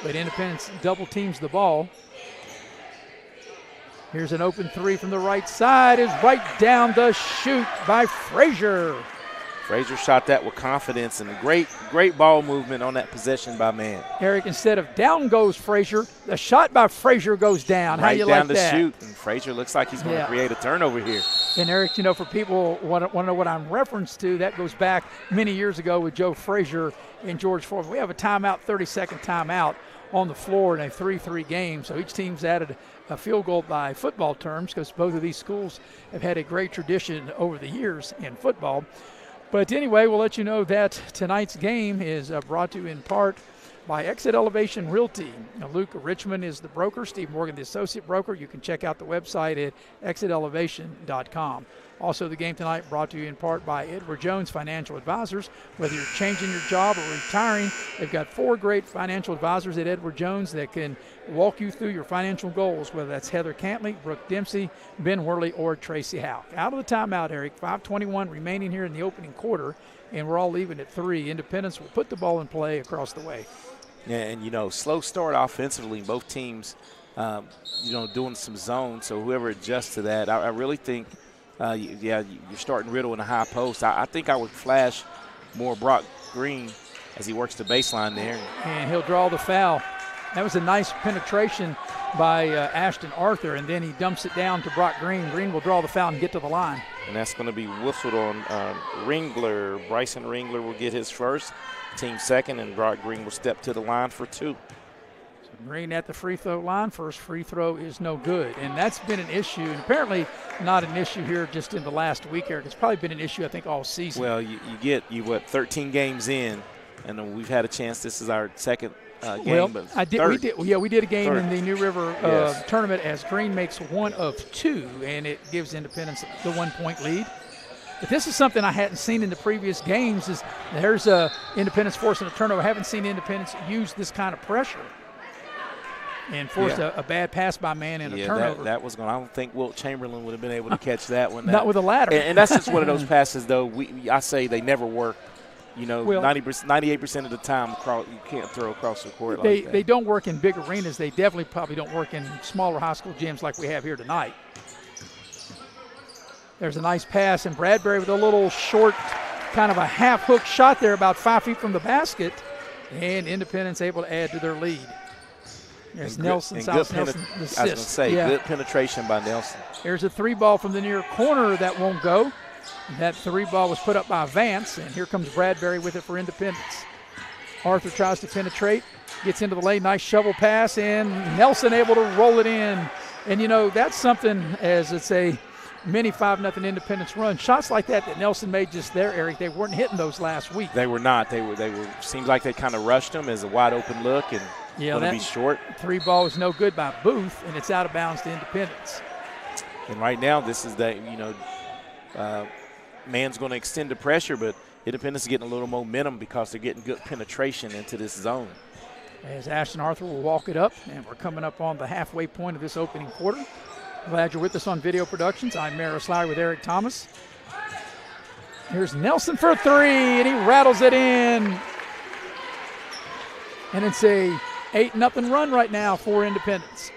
but Independence double teams the ball. Here's an open 3 from the right side. Is right down the chute by Frazier. Frazier shot that with confidence, and great ball movement on that possession by man. Eric, instead of down goes Frazier, the shot by Frazier goes down. Right How you down like that? the chute, and Frazier looks like he's going to create a turnover here. And Eric, for people who want to know what I'm referenced to, that goes back many years ago with Joe Frazier and George Ford. We have a timeout, 30-second timeout on the floor in a 3-3 game. So each team's added a field goal by football terms because both of these schools have had a great tradition over the years in football. But anyway, we'll let you know that tonight's game is brought to you in part by Exit Elevation Realty. Now, Luke Richmond is the broker, Steve Morgan the associate broker. You can check out the website at exitelevation.com. Also, the game tonight brought to you in part by Edward Jones Financial Advisors. Whether you're changing your job or retiring, they've got 4 great financial advisors at Edward Jones that can walk you through your financial goals, whether that's Heather Cantley, Brooke Dempsey, Ben Worley, or Tracy Houck. Out of the timeout, Eric, 5:21 remaining here in the opening quarter, and we're all leaving at 3. Independence will put the ball in play across the way. Yeah, and, slow start offensively. Both teams, doing some zones, so whoever adjusts to that, I really think – you're starting Riddle in the high post. I think I would flash more Brock Green as he works the baseline there. And he'll draw the foul. That was a nice penetration by Ashton Arthur, and then he dumps it down to Brock Green. Green will draw the foul and get to the line. And that's going to be whistled on Ringler. Bryson Ringler will get his first, team second, and Brock Green will step to the line for 2. Green at the free throw line. First free throw is no good. And that's been an issue, and apparently not an issue here just in the last week, Eric. It's probably been an issue, I think, all season. Well, you 13 games in, and we've had a chance. This is our second game. Well, but we did a game third. in the New River tournament as Green makes 1 of 2, and it gives Independence the 1-point lead. But this is something I hadn't seen in the previous games. Is there's Independence forcing a turnover. I haven't seen Independence use this kind of pressure. And forced a bad pass by man and a turnover. That was going. I don't think Wilt Chamberlain would have been able to catch that one. Not with a ladder. And that's just one of those passes, though. I say they never work. 98% of the time, you can't throw across the court like that. They don't work in big arenas. They definitely probably don't work in smaller high school gyms like we have here tonight. There's a nice pass, and Bradbury with a little short, kind of a half-hook shot there about 5 feet from the basket, and Independence able to add to their lead. There's Nelson, South Nelson, the assist. I was going to say, good penetration by Nelson. Here's a 3 ball from the near corner that won't go. That 3 ball was put up by Vance, and here comes Bradbury with it for Independence. Arthur tries to penetrate, gets into the lane, nice shovel pass, and Nelson able to roll it in. And, that's something as it's a mini 5-0 Independence run. Shots like that Nelson made just there, Eric, they weren't hitting those last week. They were not. They were. Seems like they kind of rushed them as a wide open look and going to be short. 3 ball is no good by Booth, and it's out of bounds to Independence. And right now, this is man's going to extend the pressure, but Independence is getting a little momentum because they're getting good penetration into this zone. As Ashton Arthur will walk it up, and we're coming up on the halfway point of this opening quarter. Glad you're with us on Video Productions. I'm Maris Lowry with Eric Thomas. Here's Nelson for 3, and he rattles it in. And it's a 8-0 run right now for Independence.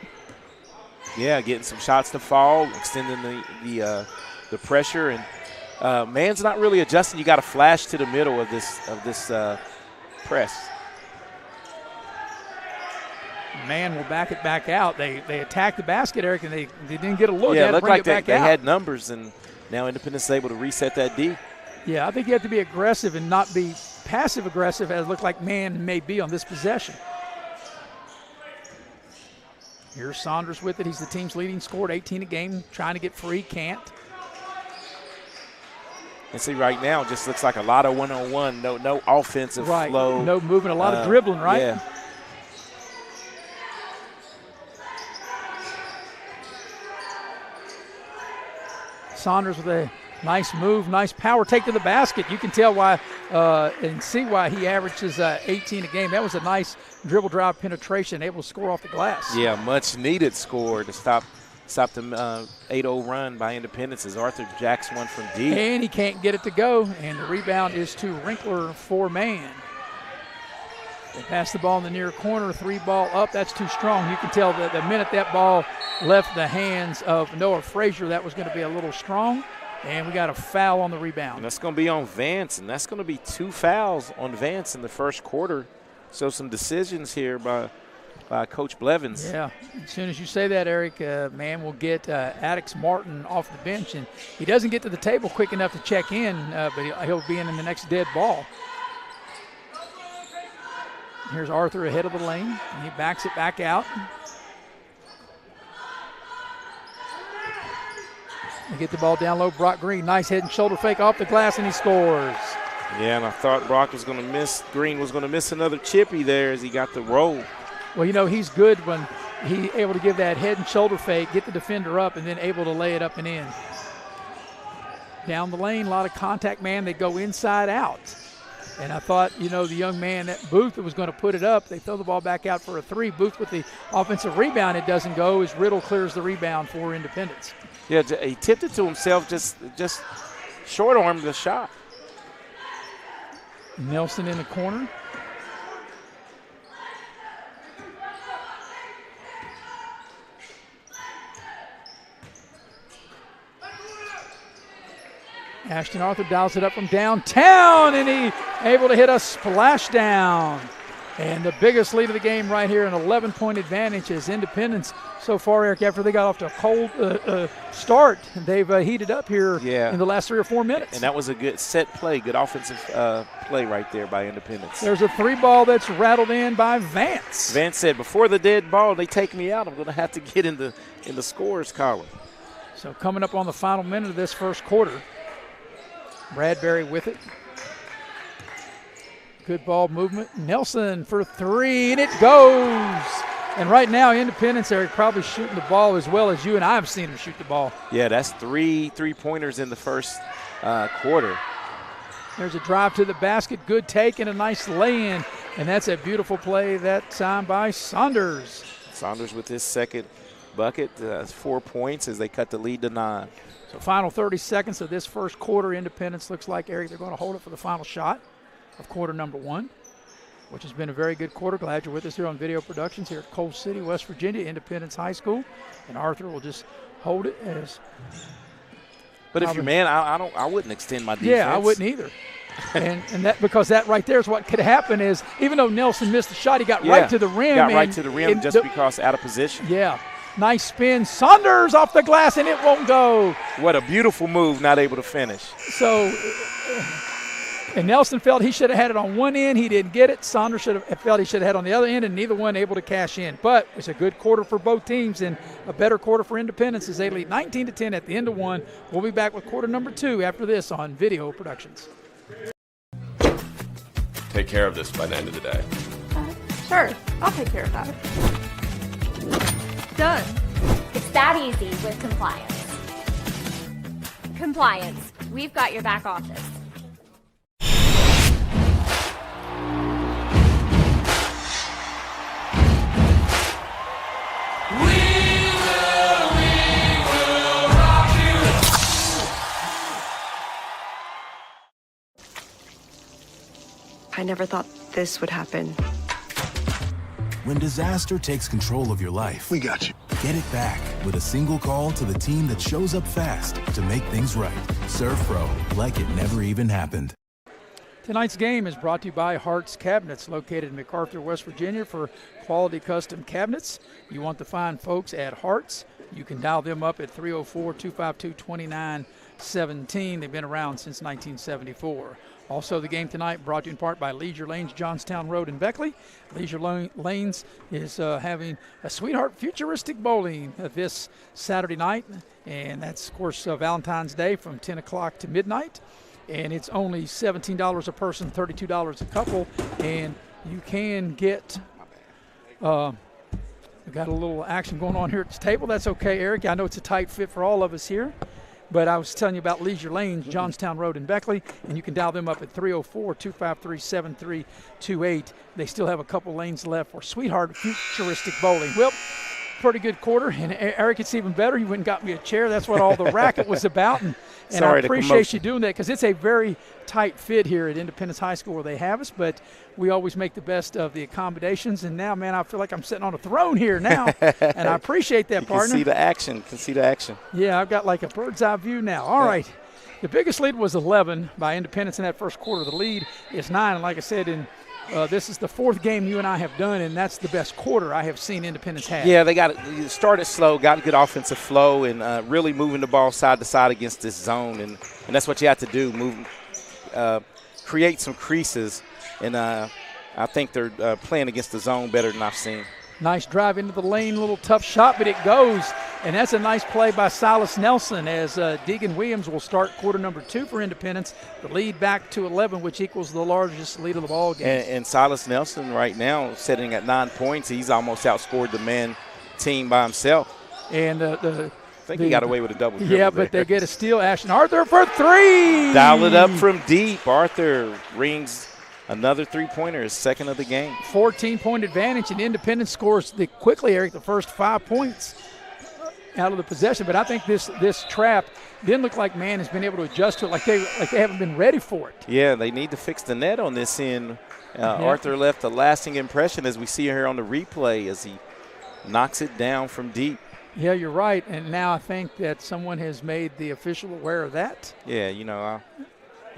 Yeah, getting some shots to fall, extending the pressure, and man's not really adjusting. You got to flash to the middle of this press. Man will back it back out. They attacked the basket, Eric, and they didn't get a look. Yeah, it looked like they had numbers, and now Independence is able to reset that D. Yeah, I think you have to be aggressive and not be passive-aggressive as it looked like man may be on this possession. Here's Saunders with it. He's the team's leading scorer, 18 a game, trying to get free, can't. And see, right now, it just looks like a lot of one-on-one, no offensive flow. No moving, a lot of dribbling, right? Yeah. Saunders with a nice move, nice power take to the basket. You can tell why and see why he averages 18 a game. That was a nice dribble drive penetration, able to score off the glass. Yeah, much needed score to stop the 8-0 run by Independence as Arthur jacks one from deep. And he can't get it to go, and the rebound is to Rinkler for man. They pass the ball in the near corner, 3 ball up. That's too strong. You can tell that the minute that ball left the hands of Noah Frazier, that was going to be a little strong. And we got a foul on the rebound. And that's going to be on Vance, and that's going to be 2 fouls on Vance in the first quarter. So some decisions here by Coach Blevins. Yeah, as soon as you say that, Eric, man will get Addix Martin off the bench. And he doesn't get to the table quick enough to check in, but he'll be in the next dead ball. Here's Arthur ahead of the lane, and he backs it back out. They get the ball down low. Brock Green, nice head and shoulder fake off the glass, and he scores. Yeah, and I thought Brock was going to miss, Green was going to miss another chippy there as he got the roll. Well, you know, he's good when he's able to give that head and shoulder fake, get the defender up, and then able to lay it up and in. Down the lane, a lot of contact, man. They go inside out. And I thought, you know, the young man, that Booth, that was going to put it up. They throw the ball back out for a three. Booth with the offensive rebound. It doesn't go as Riddle clears the rebound for Independence. Yeah, he tipped it to himself, just short-armed the shot. Nelson in the corner. Ashton Arthur dials it up from downtown, and he able to hit a splashdown. And the biggest lead of the game right here, an 11-point advantage is Independence so far, Eric, after they got off to a cold start. They've heated up here in the last 3 or 4 minutes. And that was a good set play, good offensive play right there by Independence. There's a three ball that's rattled in by Vance. Vance said, before the dead ball, they take me out. I'm going to have to get in the scores column. So coming up on the final minute of this first quarter, Bradbury with it. Good ball movement. Nelson for three, and it goes. And right now, Independence, Eric, probably shooting the ball as well as you and I have seen him shoot the ball. Yeah, that's three-pointers in the first quarter. There's a drive to the basket. Good take and a nice lay-in. And that's a beautiful play that time by Saunders. Saunders with his second bucket. 4 points as they cut the lead to 9. So final 30 seconds of this first quarter. Independence looks like, Eric, they're going to hold it for the final shot of quarter number 1, which has been a very good quarter. Glad you're with us here on Video Productions here at Coal City, West Virginia, Independence High School. And Arthur will just hold it as. But if you're man, I wouldn't extend my defense. Yeah, I wouldn't either. and that because that right there is what could happen is even though Nelson missed the shot, he got right to the rim. Got right to the rim just because out of position. Yeah. Nice spin. Saunders off the glass, and it won't go. What a beautiful move, not able to finish. So, and Nelson felt he should have had it on one end. He didn't get it. Saunders felt he should have had it on the other end, and neither one able to cash in. But it's a good quarter for both teams and a better quarter for Independence as they lead 19-10 at the end of 1. We'll be back with quarter number 2 after this on Video Productions. Take care of this by the end of the day. Sure, I'll take care of that. Done. It's that easy with compliance. Compliance. We've got your back office. I never thought this would happen. When disaster takes control of your life, we got you. Get it back with a single call to the team that shows up fast to make things right. Serve Pro, like it never even happened. Tonight's game is brought to you by Hart's Cabinets, located in MacArthur, West Virginia, for quality custom cabinets. You want the fine folks at Hart's. You can dial them up at 304-252-2917. They've been around since 1974. Also, the game tonight brought to you in part by Leisure Lanes, Johnstown Road in Beckley. Leisure Lanes is having a Sweetheart Futuristic Bowling this Saturday night, and that's, of course, Valentine's Day from 10 o'clock to midnight. And it's only $17 a person, $32 a couple, and you can get we got a little action going on here at this table. That's okay, Eric. I know it's a tight fit for all of us here. But I was telling you about Leisure Lanes, Johnstown Road in Beckley, and you can dial them up at 304-253-7328. They still have a couple lanes left for Sweetheart Futuristic Bowling. Well, pretty good quarter, and Eric, it's even better. You went and got me a chair. That's what all the racket was about, and I appreciate you doing that because it's a very tight fit here at Independence High School where they have us, but we always make the best of the accommodations. And now, man, I feel like I'm sitting on a throne here now, and I appreciate that, partner. You can see the action. Yeah, I've got like a bird's eye view now. All right. The biggest lead was 11 by Independence in that first quarter. The lead is 9, and like I said, this is the 4th game you and I have done, and that's the best quarter I have seen Independence have. Yeah, they started slow, got good offensive flow, and really moving the ball side to side against this zone, and that's what you have to do, create some creases, and I think they're playing against the zone better than I've seen. Nice drive into the lane, little tough shot, but it goes. And that's a nice play by Silas Nelson as Deegan Williams will start quarter number 2 for Independence. The lead back to 11, which equals the largest lead of the ball game. And Silas Nelson right now sitting at 9 points. He's almost outscored the man team by himself. And I think he got away with a double dribble. Yeah, but they get a steal. Ashton Arthur for 3. Dial it up from deep. Arthur rings another three-pointer, his second of the game. 14-point advantage, and Independence scores quickly, Eric, the first 5 points out of the possession. But I think this trap didn't look like Man has been able to adjust to it, like they haven't been ready for it. Yeah, they need to fix the net on this end. Arthur left a lasting impression, as we see here on the replay, as he knocks it down from deep. Yeah, you're right. And now I think that someone has made the official aware of that. Yeah, you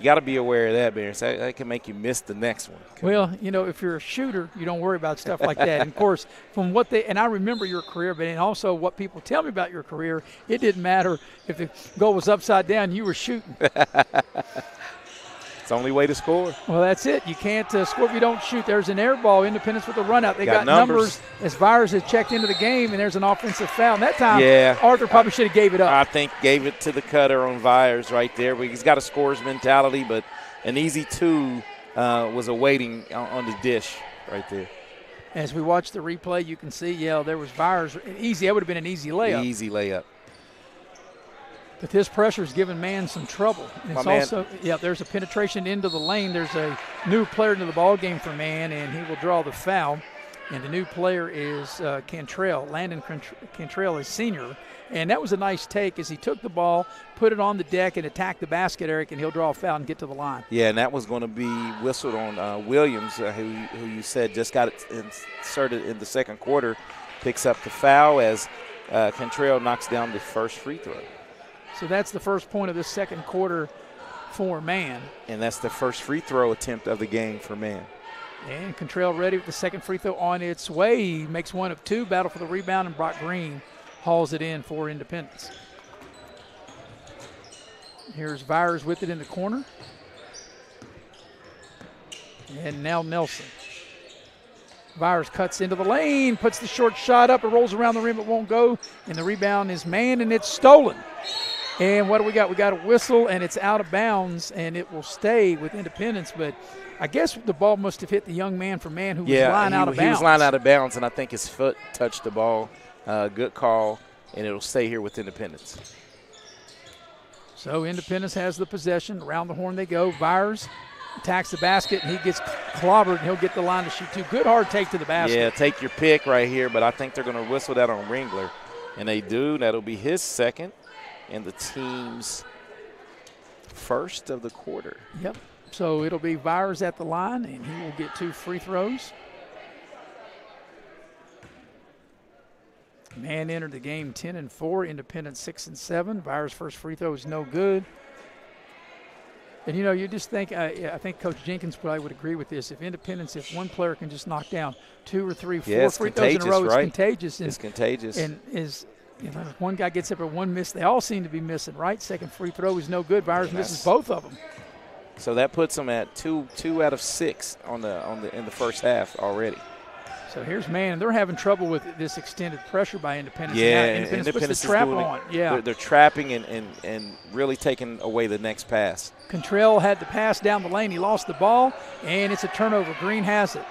got to be aware of that, Barry. So that can make you miss the next one. Well, if you're a shooter, you don't worry about stuff like that. And, of course, from what and I remember your career, but also what people tell me about your career, it didn't matter if the goal was upside down, you were shooting. It's the only way to score. Well, that's it. You can't score if you don't shoot. There's an air ball. Independence with a run out. They got numbers as Virus has checked into the game, and there's an offensive foul. And that time, Arthur probably should have gave it up. I think gave it to the cutter on Virus right there. He's got a scorer's mentality, but an easy 2 was awaiting on the dish right there. As we watch the replay, you can see, there was Virus. Easy. That would have been an easy layup. Easy layup. But this pressure is giving Man some trouble. And it's also, there's a penetration into the lane. There's a new player into the ball game for Man, and he will draw the foul. And the new player is Cantrell. Landon Cantrell is senior. And that was a nice take as he took the ball, put it on the deck, and attacked the basket, Eric, and he'll draw a foul and get to the line. Yeah, and that was going to be whistled on Williams, who you said just got it inserted in the second quarter, picks up the foul as Cantrell knocks down the first free throw. So that's the first point of this second quarter for Man. And that's the first free throw attempt of the game for Man. And Cantrell ready with the second free throw on its way. He makes 1 of 2, battle for the rebound, and Brock Green hauls it in for Independence. Here's Vyers with it in the corner. And now Nelson. Vyers cuts into the lane, puts the short shot up, it rolls around the rim, it won't go. And the rebound is Man, and it's stolen. And what do we got? We got a whistle, and it's out of bounds, and it will stay with Independence. But I guess the ball must have hit the young man from Man who was lying out of bounds. He was lying out of bounds, and I think his foot touched the ball. Good call, and it'll stay here with Independence. So Independence has the possession. Around the horn they go. Vyers attacks the basket, and he gets clobbered, and he'll get the line to shoot 2. Good hard take to the basket. Yeah, take your pick right here, but I think they're going to whistle that on Ringler. And they do. That'll be his second and the team's first of the quarter. Yep. So it'll be Vyers at the line, and he will get 2 free throws. Man entered the game 10-4, Independence 6-7. Vyers' first free throw is no good. And, you just think, I think Coach Jenkins probably would agree with this. If one player can just knock down 2 or 3, 4 free throws in a row, it's contagious. It's contagious. And if one guy gets up or one miss, they all seem to be missing, right? Second free throw is no good. Vyers misses both of them. So that puts them at 2 out of 6 in the first half already. So here's Man. They're having trouble with this extended pressure by Independence. Yeah, Independence puts the trap on. Yeah, they're trapping and really taking away the next pass. Cantrell had the pass down the lane. He lost the ball, and it's a turnover. Green has it.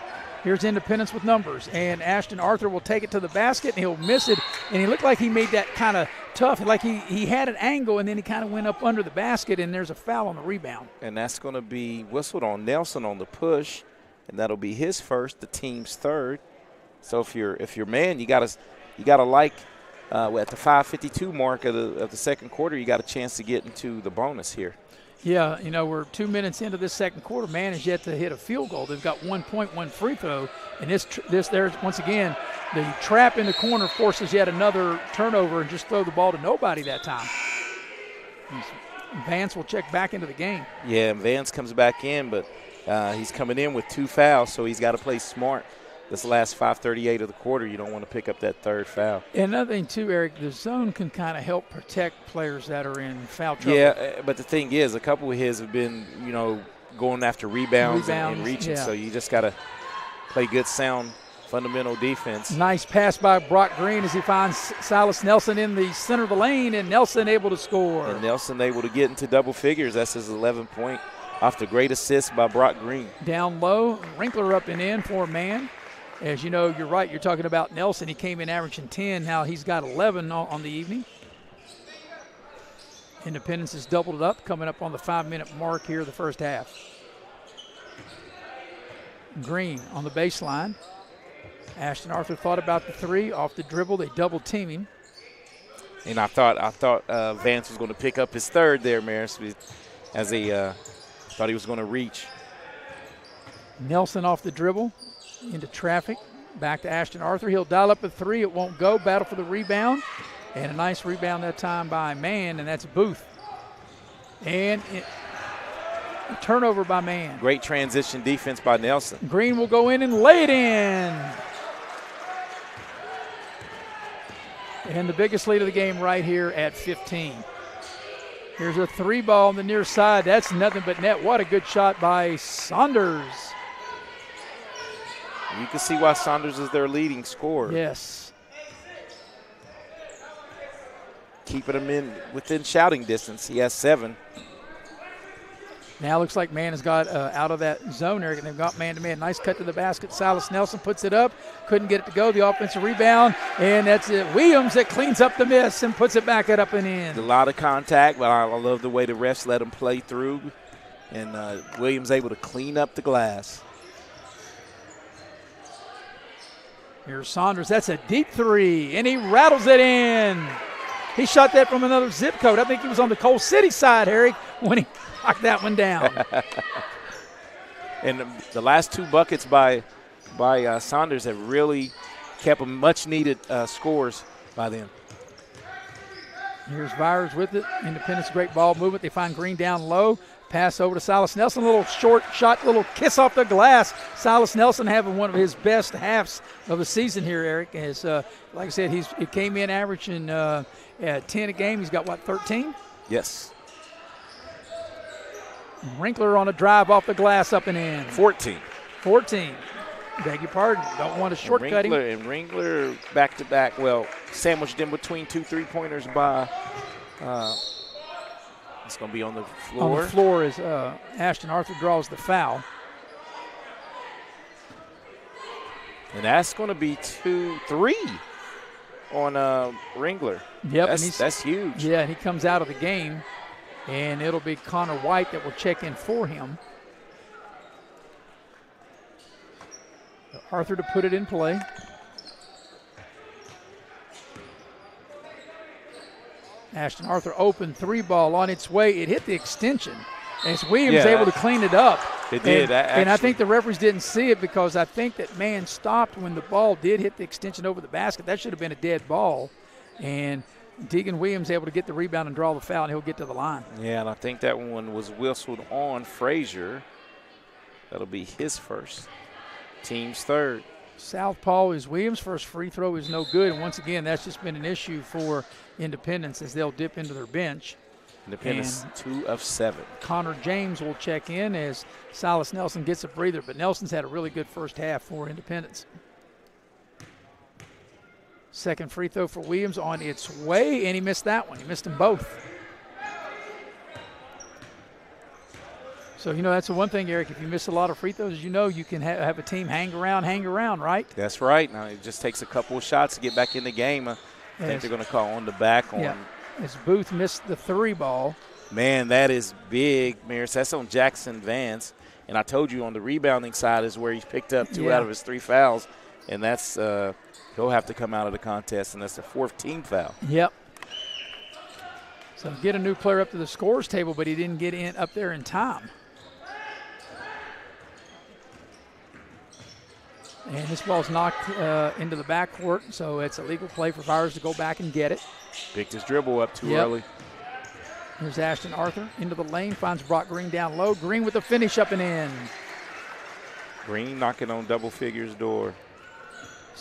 Here's Independence with numbers, and Ashton Arthur will take it to the basket, and he'll miss it. And he looked like he made that kind of tough, like he had an angle, and then he kind of went up under the basket, and there's a foul on the rebound. And that's going to be whistled on Nelson on the push, and that'll be his first, the team's third. So if you're Man, you gotta like at the 5:52 mark of the second quarter, you got a chance to get into the bonus here. Yeah, we're 2 minutes into this second quarter. Man has yet to hit a field goal. They've got 1 point, 1 free throw, and there's once again the trap in the corner forces yet another turnover and just throw the ball to nobody that time. Vance will check back into the game. Yeah, and Vance comes back in, but he's coming in with 2 fouls, so he's got to play smart. This last 5:38 of the quarter, you don't want to pick up that third foul. And another thing, too, Eric, the zone can kind of help protect players that are in foul trouble. Yeah, but the thing is, a couple of his have been, going after rebounds and reaching. Yeah. So you just got to play good, sound fundamental defense. Nice pass by Brock Green as he finds Silas Nelson in the center of the lane, and Nelson able to score. And Nelson able to get into double figures. That's his 11-point off the great assist by Brock Green. Down low, Wrinkler up and in for a man. As you know, you're right, you're talking about Nelson. He came in averaging 10. Now he's got 11 on the evening. Independence has doubled it up, coming up on the 5-minute mark here of the first half. Green on the baseline. Ashton Arthur thought about the three. Off the dribble, they double team him. And I thought Vance was going to pick up his third there, Maris, as he thought he was going to reach. Nelson off the dribble into traffic. Back to Ashton Arthur. He'll dial up a three. It won't go. Battle for the rebound. And a nice rebound that time by Mann, and that's Booth. And a turnover by Mann. Great transition defense by Nelson. Green will go in and lay it in. And the biggest lead of the game right here at 15. Here's a three ball on the near side. That's nothing but net. What a good shot by Saunders. You can see why Saunders is their leading scorer. Yes. Keeping him within shouting distance. He has 7. Now looks like Mann has got out of that zone area, and they've got man-to-man. Nice cut to the basket. Silas Nelson puts it up. Couldn't get it to go. The offensive rebound, and that's it. Williams that cleans up the miss and puts it back up and in. A lot of contact, but I love the way the refs let him play through, and Williams able to clean up the glass. Here's Saunders. That's a deep three, and he rattles it in. He shot that from another zip code. I think he was on the Coal City side, Harry, when he knocked that one down. And the last 2 buckets by Saunders have really kept a much-needed scores by them. Here's Byers with it. Independence, great ball movement. They find Green down low. Pass over to Silas Nelson. A little short shot, little kiss off the glass. Silas Nelson having one of his best halves of the season here, Eric. As, like I said, he came in averaging 10 a game. He's got, 13? Yes. Wrinkler on a drive off the glass up and in. 14. Beg your pardon. Don't want to shortcut him. And Wrinkler back-to-back. Well, sandwiched in between 2 3-pointers by it's going to be on the floor. On the floor as Ashton Arthur draws the foul. And that's going to be 2-3 on Wrinkler. Yep. That's huge. Yeah, and he comes out of the game, and it'll be Connor White that will check in for him. Arthur to put it in play. Ashton Arthur open three ball on its way. It hit the extension. As Williams able to clean it up. It did. And I think the referees didn't see it because I think that man stopped when the ball did hit the extension over the basket. That should have been a dead ball. And Deegan Williams able to get the rebound and draw the foul, and he'll get to the line. Yeah, and I think that one was whistled on Frazier. That'll be his first. Team's third. Southpaw is Williams' first free throw is no good. And once again, that's just been an issue for Independence as they'll dip into their bench. Independence 2 of 7. Connor James will check in as Silas Nelson gets a breather, but Nelson's had a really good first half for Independence. Second free throw for Williams on its way, and he missed that one. He missed them both. So, that's the one thing, Eric, if you miss a lot of free throws, you can have a team hang around, right? That's right. Now it just takes a couple of shots to get back in the game. I think they're going to call on the back on. Yeah. As Booth missed the three ball. Man, that is big, Maris. That's on Jackson Vance. And I told you on the rebounding side is where he's picked up 2 out of his 3 fouls. And that's he'll have to come out of the contest, and that's the 4th team foul. Yep. So get a new player up to the scores table, but he didn't get in up there in time. And this ball's knocked into the backcourt, so it's a legal play for Byers to go back and get it. Picked his dribble up too early. Here's Ashton Arthur into the lane, finds Brock Green down low. Green with the finish up and in. Green knocking on double figures door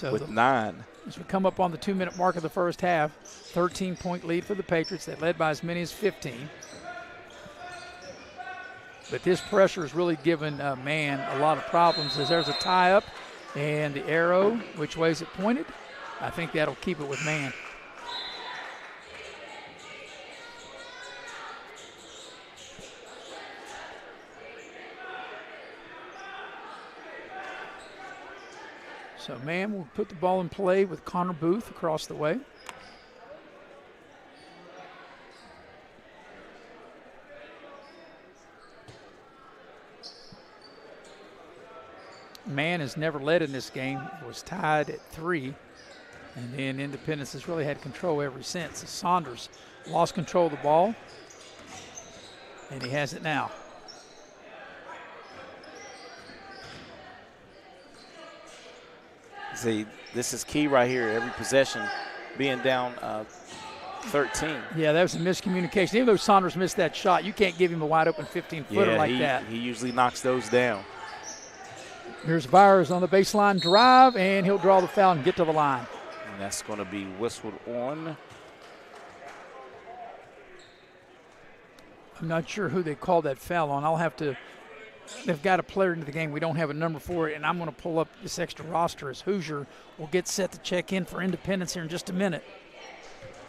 with 9. As we come up on the 2-minute mark of the first half, 13-point lead for the Patriots. They led by as many as 15. But this pressure has really given Man a lot of problems as there's a tie-up. And the arrow, which way is it pointed? I think that'll keep it with man. So man will put the ball in play with Connor Booth across the way. Man has never led in this game, was tied at 3. And then Independence has really had control ever since. Saunders lost control of the ball, and he has it now. See, this is key right here. Every possession being down 13. Yeah, that was a miscommunication. Even though Saunders missed that shot, you can't give him a wide open 15-footer like that. He usually knocks those down. Here's Byers on the baseline drive, and he'll draw the foul and get to the line. And that's going to be whistled on. I'm not sure who they called that foul on. I'll have to. They've got a player into the game. We don't have a number for it, and I'm going to pull up this extra roster as Hoosier will get set to check in for Independence here in just a minute.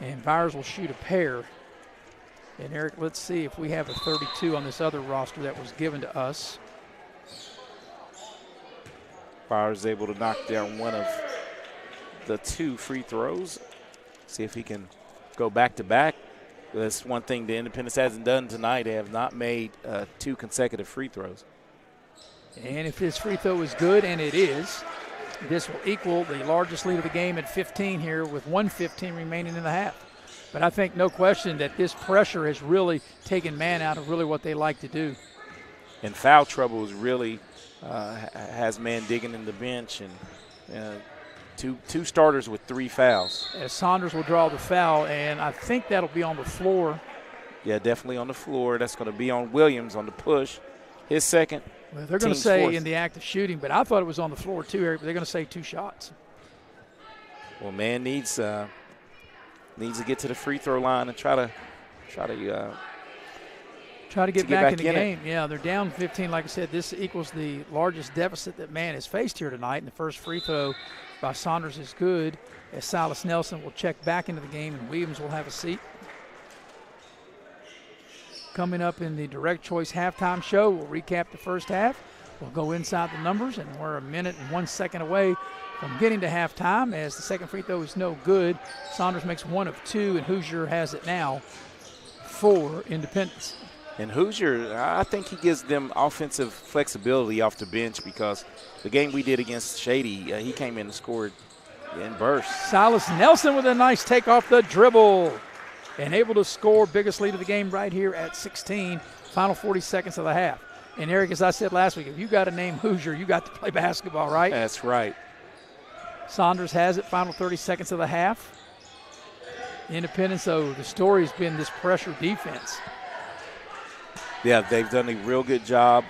And Byers will shoot a pair. And, Eric, let's see if we have a 32 on this other roster that was given to us. Byers is able to knock down one of the 2 free throws. See if he can go back-to-back. That's one thing the Independence hasn't done tonight. They have not made 2 consecutive free throws. And if this free throw is good, and it is, this will equal the largest lead of the game at 15 here with 1:15 remaining in the half. But I think no question that this pressure has really taken man out of really what they like to do. And foul trouble is really has man digging in the bench, and two starters with 3 fouls. As Saunders will draw the foul, and I think that'll be on the floor. Yeah, definitely on the floor. That's going to be on Williams on the push. His second. Well, they're going to say in the act of shooting, but I thought it was on the floor too, Eric. But they're going to say 2 shots. Well, man needs to get to the free throw line and try to get back in the game. Yeah, they're down 15. Like I said, this equals the largest deficit that man has faced here tonight. And the first free throw by Saunders is good, as Silas Nelson will check back into the game and Williams will have a seat. Coming up in the Direct Choice halftime show, we'll recap the first half. We'll go inside the numbers, and we're a minute and 1 second away from getting to halftime as the second free throw is no good. Saunders makes 1 of 2, and Hoosier has it now for Independence. And Hoosier, I think he gives them offensive flexibility off the bench, because the game we did against Shady, he came in and scored in bursts. Silas Nelson with a nice take off the dribble and able to score. Biggest lead of the game right here at 16, final 40 seconds of the half. And, Eric, as I said last week, if you got to name Hoosier, you got to play basketball, right? That's right. Saunders has it, final 30 seconds of the half. Independence, though, the story's been this pressure defense. Yeah, they've done a real good job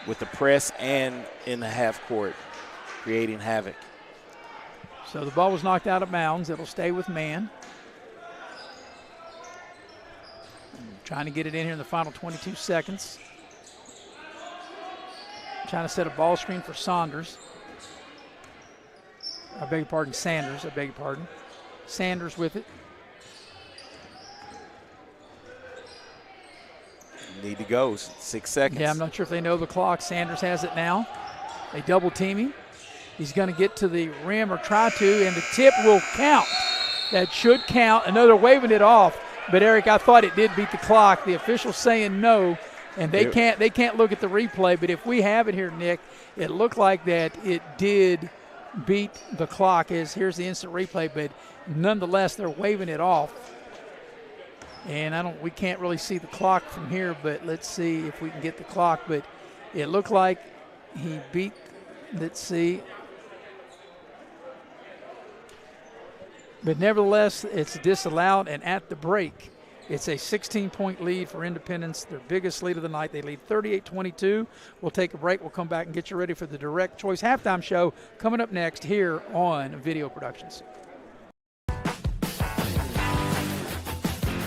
with the press and in the half court, creating havoc. So the ball was knocked out of bounds. It'll stay with man. Trying to get it in here in the final 22 seconds. Trying to set a ball screen for Saunders. I beg your pardon, Sanders. I beg your pardon. Sanders with it. Need to go, 6 seconds. Yeah, I'm not sure if they know the clock. Sanders has it now. They double team him. He's going to get to the rim or try to, and the tip will count. That should count. I know they're waving it off, but Eric, I thought it did beat the clock. The official's saying no, and they can't look at the replay. But if we have it here, Nick, it looked like that it did beat the clock. Here's the instant replay, but nonetheless, they're waving it off. And we can't really see the clock from here, but let's see if we can get the clock. But it looked like he beat, let's see. But nevertheless, it's disallowed, and at the break, it's a 16-point lead for Independence, their biggest lead of the night. They lead 38-22. We'll take a break. We'll come back and get you ready for the Direct Choice halftime show coming up next here on Video Productions.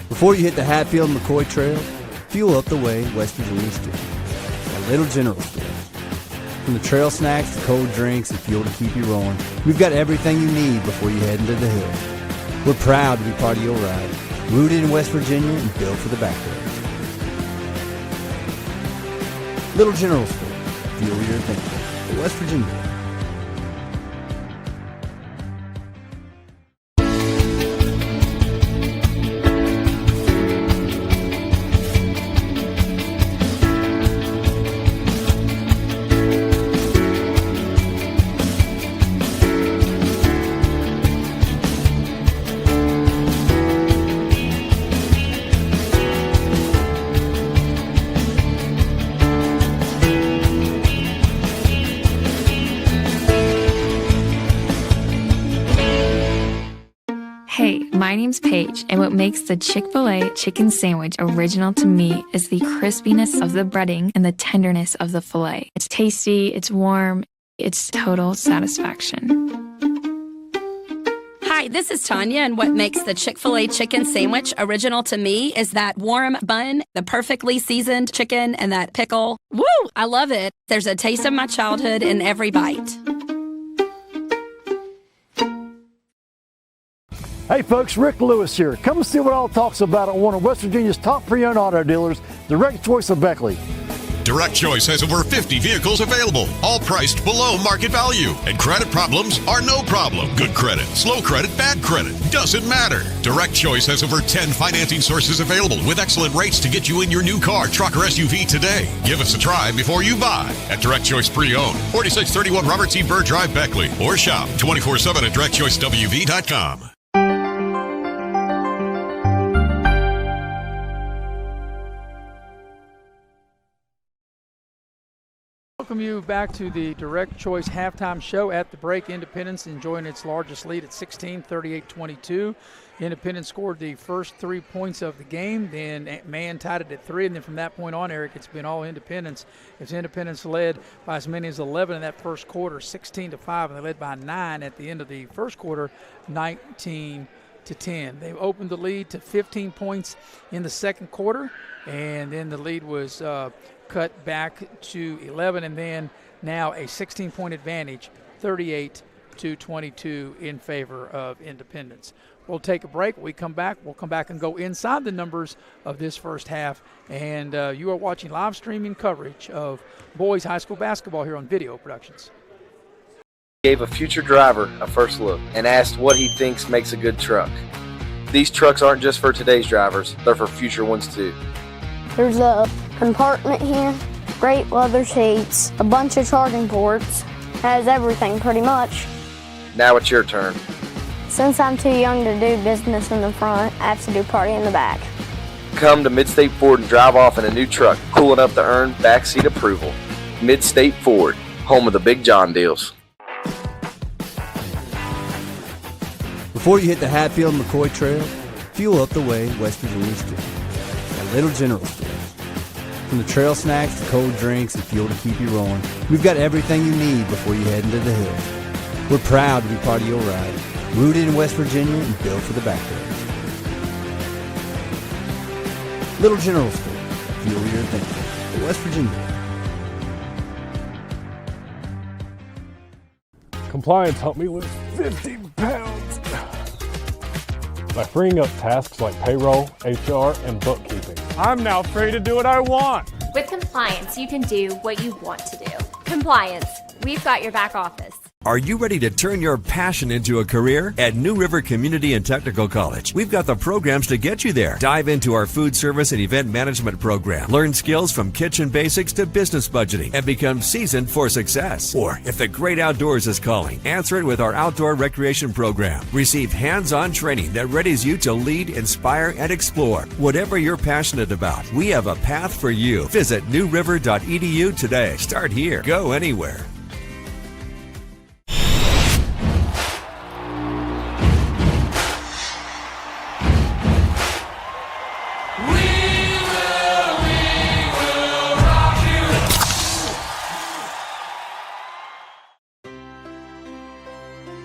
Before you hit the Hatfield-McCoy Trail, fuel up the way West Virginians do. A Little General Store. From the trail snacks to cold drinks and fuel to keep you rolling, we've got everything you need before you head into the hills. We're proud to be part of your ride. Rooted in West Virginia and built for the backroads. Little General Store. Fuel your thinking. West Virginia. Hey, my name's Paige, and what makes the Chick-fil-A chicken sandwich original to me is the crispiness of the breading and the tenderness of the filet. It's tasty, it's warm, it's total satisfaction. Hi, this is Tanya, and what makes the Chick-fil-A chicken sandwich original to me is that warm bun, the perfectly seasoned chicken, and that pickle. Woo! I love it. There's a taste of my childhood in every bite. Hey folks, Rick Lewis here. Come and see what all talks about at one of West Virginia's top pre-owned auto dealers, Direct Choice of Beckley. Direct Choice has over 50 vehicles available, all priced below market value. And credit problems are no problem. Good credit, slow credit, bad credit, doesn't matter. Direct Choice has over 10 financing sources available with excellent rates to get you in your new car, truck, or SUV today. Give us a try before you buy at Direct Choice Pre-Owned, 4631 Robert C. Byrd Drive, Beckley, or shop 24/7 at directchoicewv.com. Welcome you back to the Direct Choice halftime show. At the break, Independence enjoying its largest lead at 16, 38-22. Independence scored the first 3 points of the game, then Man tied it at 3, and then from that point on, Eric, it's been all Independence. It's Independence led by as many as 11 in that first quarter, 16-5, and they led by 9 at the end of the first quarter, 19-10. They opened the lead to 15 points in the second quarter, and then the lead was cut back to 11, and then now a 16-point advantage, 38-22 in favor of Independence. We'll take a break. When we come back, we'll come back and go inside the numbers of this first half, and you are watching live streaming coverage of boys high school basketball here on Video Productions. Gave a future driver a first look and asked what he thinks makes a good truck. These trucks aren't just for today's drivers, they're for future ones too. There's a compartment here, great leather seats, a bunch of charging ports, has everything pretty much. Now it's your turn. Since I'm too young to do business in the front, I have to do party in the back. Come to Midstate Ford and drive off in a new truck, cool enough to earn backseat approval. Midstate Ford, home of the Big John deals. Before you hit the Hatfield-McCoy Trail, fuel up the way West Virginians do. At Little General Store. From the trail snacks to cold drinks and fuel to keep you rolling, we've got everything you need before you head into the hills. We're proud to be part of your ride. Rooted in West Virginia and built for the backroads. Little General Store. Fuel your thinking. West Virginia. Compliance helped me lose 50 pounds by freeing up tasks like payroll, HR, and bookkeeping. I'm now free to do what I want. With Compliance, you can do what you want to do. Compliance, we've got your back office. Are you ready to turn your passion into a career? At New River Community and Technical College, we've got the programs to get you there. Dive into our food service and event management program. Learn skills from kitchen basics to business budgeting and become seasoned for success. Or if the great outdoors is calling, answer it with our outdoor recreation program. Receive hands-on training that readies you to lead, inspire, and explore. Whatever you're passionate about, we have a path for you. Visit newriver.edu today. Start here. Go anywhere.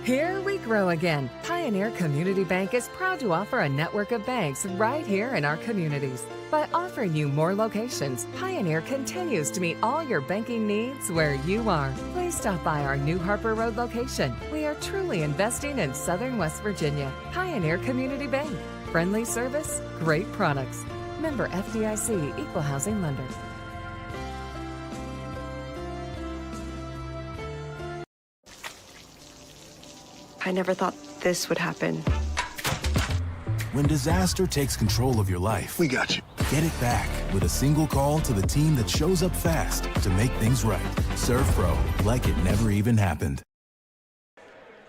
Here we grow again. Pioneer Community Bank is proud to offer a network of banks right here in our communities. By offering you more locations, Pioneer continues to meet all your banking needs where you are. Please stop by our new Harper Road location. We are truly investing in Southern West Virginia. Pioneer Community Bank. Friendly service, great products. Member FDIC, Equal Housing Lender. I never thought this would happen. When disaster takes control of your life, we got you. Get it back with a single call to the team that shows up fast to make things right. Serve Pro, like it never even happened.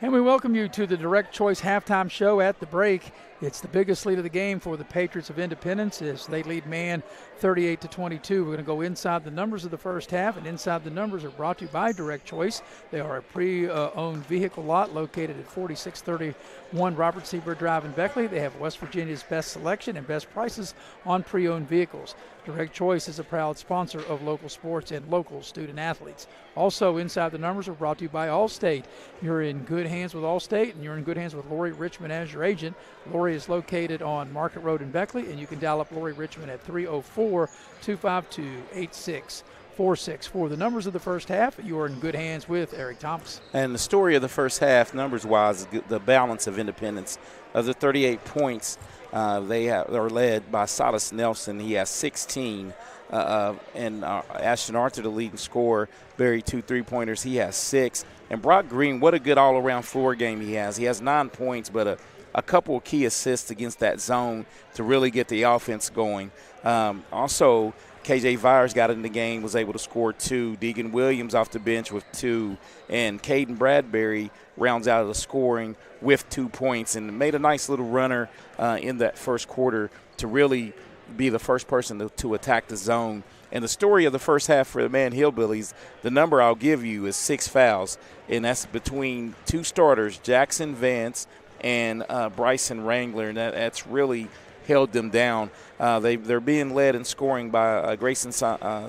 And we welcome you to the Direct Choice halftime show at the break. It's the biggest lead of the game for the Patriots of Independence as they lead man 38-22. We're going to go inside the numbers of the first half, and inside the numbers are brought to you by Direct Choice. They are a pre-owned vehicle lot located at 4631 Robert Seabird Drive in Beckley. They have West Virginia's best selection and best prices on pre-owned vehicles. Direct Choice is a proud sponsor of local sports and local student athletes. Also, inside the numbers are brought to you by Allstate. You're in good hands with Allstate, and you're in good hands with Lori Richmond as your agent. Lori is located on Market Road in Beckley, and you can dial up Lori Richmond at 304-252-8646. For the numbers of the first half, you are in good hands with Eric Thomas. And the story of the first half, numbers-wise, the balance of Independence. Of the 38 points, they are led by Silas Nelson. He has 16. And Ashton Arthur, the leading scorer, buried 2 3-pointers. He has 6. And Brock Green, what a good all-around floor game he has. He has 9 points, but a couple of key assists against that zone to really get the offense going. Also, KJ Vyers got in the game, was able to score 2. Deegan Williams off the bench with 2. And Caden Bradbury rounds out of the scoring with 2 points and made a nice little runner in that first quarter to really be the first person to attack the zone. And the story of the first half for the Man Hillbillies, the number I'll give you is 6 fouls, and that's between 2 starters, Jackson Vance and Bryson Wrangler, and that's really held them down. They're being led in scoring by Grayson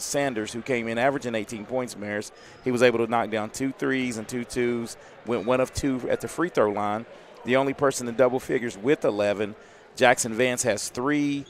Sanders, who came in averaging 18 points, Maris. He was able to knock down 2 threes and 2 twos, went 1 of 2 at the free throw line. The only person in double figures with 11. Jackson Vance has 3.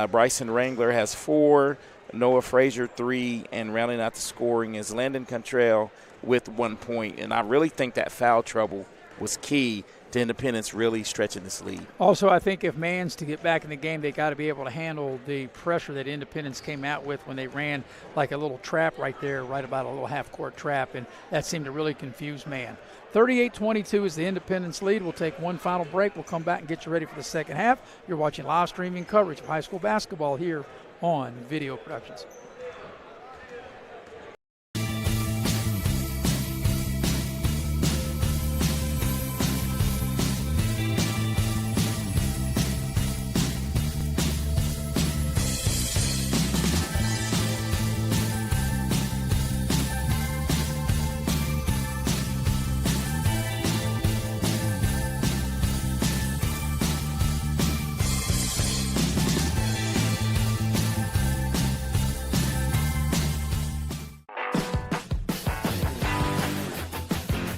Bryson Wrangler has 4. Noah Frazier 3, and rounding out the scoring is Landon Cantrell with 1 point. And I really think that foul trouble was key to Independence really stretching this lead. Also, I think if Mans to get back in the game, they got to be able to handle the pressure that Independence came out with when they ran like a little trap right there, right about a little half-court trap, and that seemed to really confuse Man. 38-22 is the Independence lead. We'll take one final break. We'll come back and get you ready for the second half. You're watching live streaming coverage of high school basketball here on Video Productions.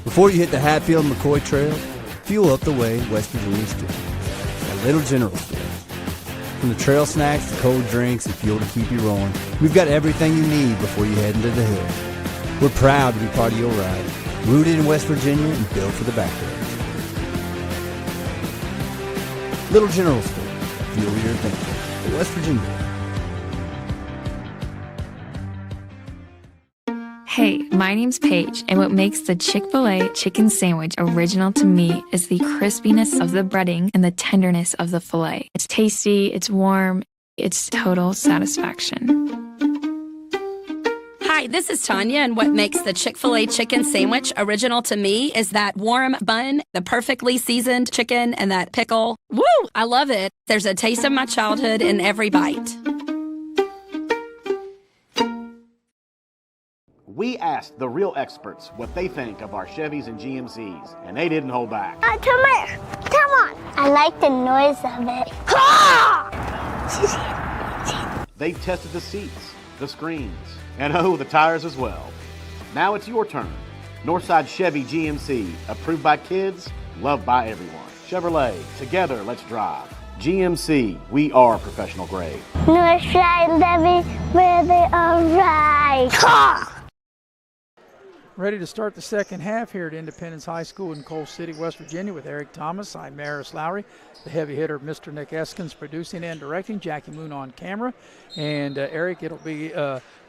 Before you hit the Hatfield-McCoy Trail, fuel up the way West Virginians do. At Little General Store. From the trail snacks to cold drinks and fuel to keep you rolling, we've got everything you need before you head into the hills. We're proud to be part of your ride, rooted in West Virginia and built for the backroads. Little General Store. Fuel your adventure. West Virginia. Hey, my name's Paige, and what makes the Chick-fil-A chicken sandwich original to me is the crispiness of the breading and the tenderness of the filet. It's tasty, it's warm, it's total satisfaction. Hi, this is Tanya, and what makes the Chick-fil-A chicken sandwich original to me is that warm bun, the perfectly seasoned chicken, and that pickle. Woo! I love it. There's a taste of my childhood in every bite. We asked the real experts what they think of our Chevys and GMCs, and they didn't hold back. Come here. Come on. I like the noise of it. They've tested the seats, the screens, and the tires as well. Now it's your turn. Northside Chevy GMC, approved by kids, loved by everyone. Chevrolet, together, let's drive. GMC, we are professional grade. North Side Levy, really alright. Ready to start the second half here at Independence High School in Coal City, West Virginia with Eric Thomas. I'm Maris Lowry, the heavy hitter, Mr. Nick Eskins, producing and directing, Jackie Moon on camera. And Eric, it'll be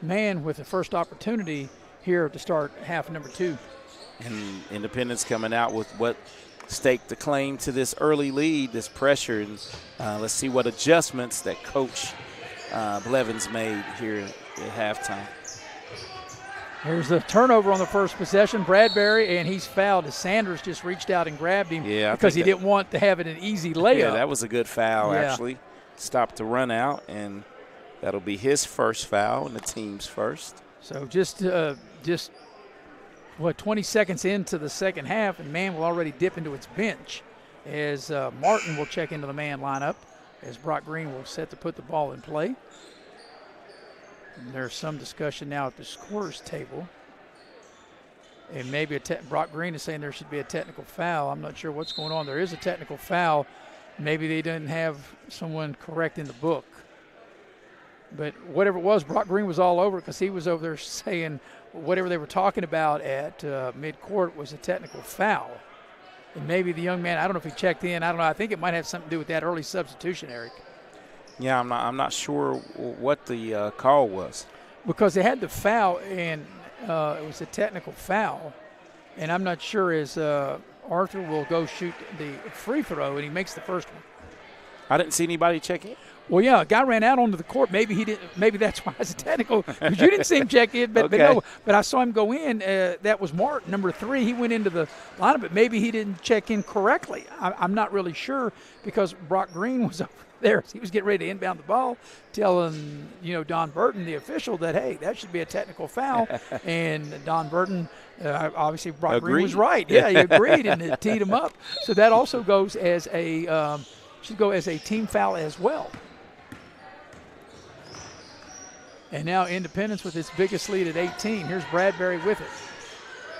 man with the first opportunity here to start half number 2. And Independence coming out with what staked the claim to this early lead, this pressure. And let's see what adjustments that Coach Blevins made here at halftime. Here's the turnover on the first possession. Bradbury, and he's fouled as Sanders just reached out and grabbed him because he didn't want to have it an easy layup. Yeah, that was a good foul, actually. Stopped the run out, and that'll be his first foul and the team's first. So just 20 seconds into the second half, and man will already dip into its bench as Martin will check into the man lineup as Brock Green will set to put the ball in play. And there's some discussion now at the scorer's table. And maybe Brock Green is saying there should be a technical foul. I'm not sure what's going on. There is a technical foul. Maybe they didn't have someone correct in the book. But whatever it was, Brock Green was all over it because he was over there saying whatever they were talking about at midcourt was a technical foul. And maybe the young man, I don't know if he checked in. I don't know. I think it might have something to do with that early substitution, Eric. Yeah, I'm not sure what the call was. Because they had the foul, and it was a technical foul. And I'm not sure as Arthur will go shoot the free throw, and he makes the first one. I didn't see anybody check in. Well, yeah, a guy ran out onto the court. Maybe he didn't. Maybe that's why it's a technical. Because you didn't see him check in, but, Okay. but no. But I saw him go in. That was Martin, number 3. He went into the lineup, but maybe he didn't check in correctly. I'm not really sure because Brock Green was over there. He was getting ready to inbound the ball, telling Don Burton, the official, that hey, that should be a technical foul. And Don Burton, obviously Brock Green was right. Yeah, he agreed, and it teed him up. So that also goes as a should go as a team foul as well. And now Independence with its biggest lead at 18. Here's Bradbury with it.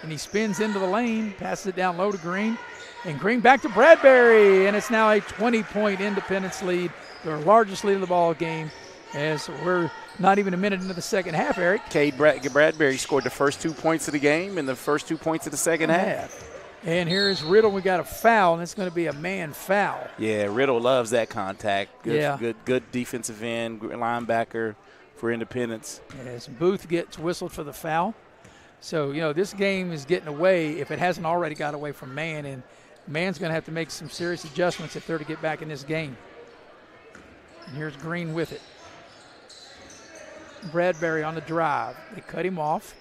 And he spins into the lane, passes it down low to Green. And Green back to Bradbury. And it's now a 20-point Independence lead, their largest lead of the ball game, as we're not even a minute into the second half, Eric. Cade Bradbury scored the first 2 points of the game and the first 2 points of the second half. And here's Riddle. We got a foul, and it's going to be a man foul. Yeah, Riddle loves that contact. Good defensive end, linebacker for Independence. As Booth gets whistled for the foul. So, this game is getting away if it hasn't already got away from man, and man's going to have to make some serious adjustments if they're to get back in this game. And here's Green with it. Bradbury on the drive. They cut him off.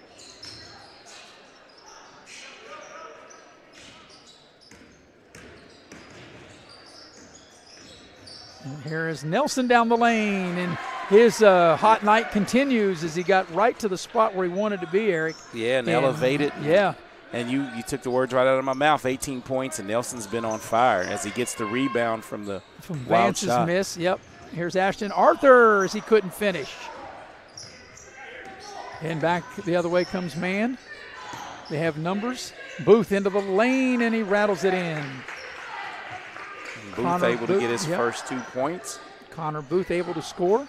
And here is Nelson down the lane, and his hot night continues as he got right to the spot where he wanted to be, Eric. Yeah, and elevated. Yeah. And you took the words right out of my mouth. 18 points, and Nelson's been on fire as he gets the rebound from the wild Vance's shot. miss. Yep. Here's Ashton Arthur as he couldn't finish. And back the other way comes man. They have numbers. Booth into the lane, and he rattles it in. Booth able to get his first 2 points. Connor Booth able to score.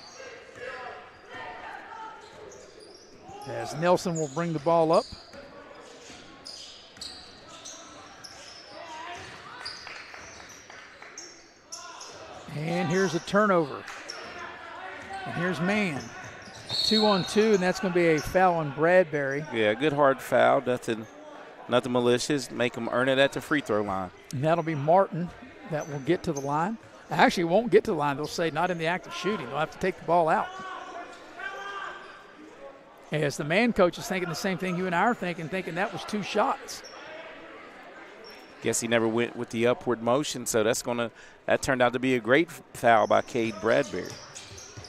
As Nelson will bring the ball up. And here's a turnover. And here's man. 2-on-2, and that's going to be a foul on Bradbury. Yeah, good hard foul. Nothing malicious. Make them earn it at the free throw line. And that'll be Martin that will get to the line. Actually, won't get to the line. They'll say not in the act of shooting. They'll have to take the ball out. As the man coach is thinking the same thing you and I are thinking that was 2 shots. Guess he never went with the upward motion, so that turned out to be a great foul by Cade Bradbury.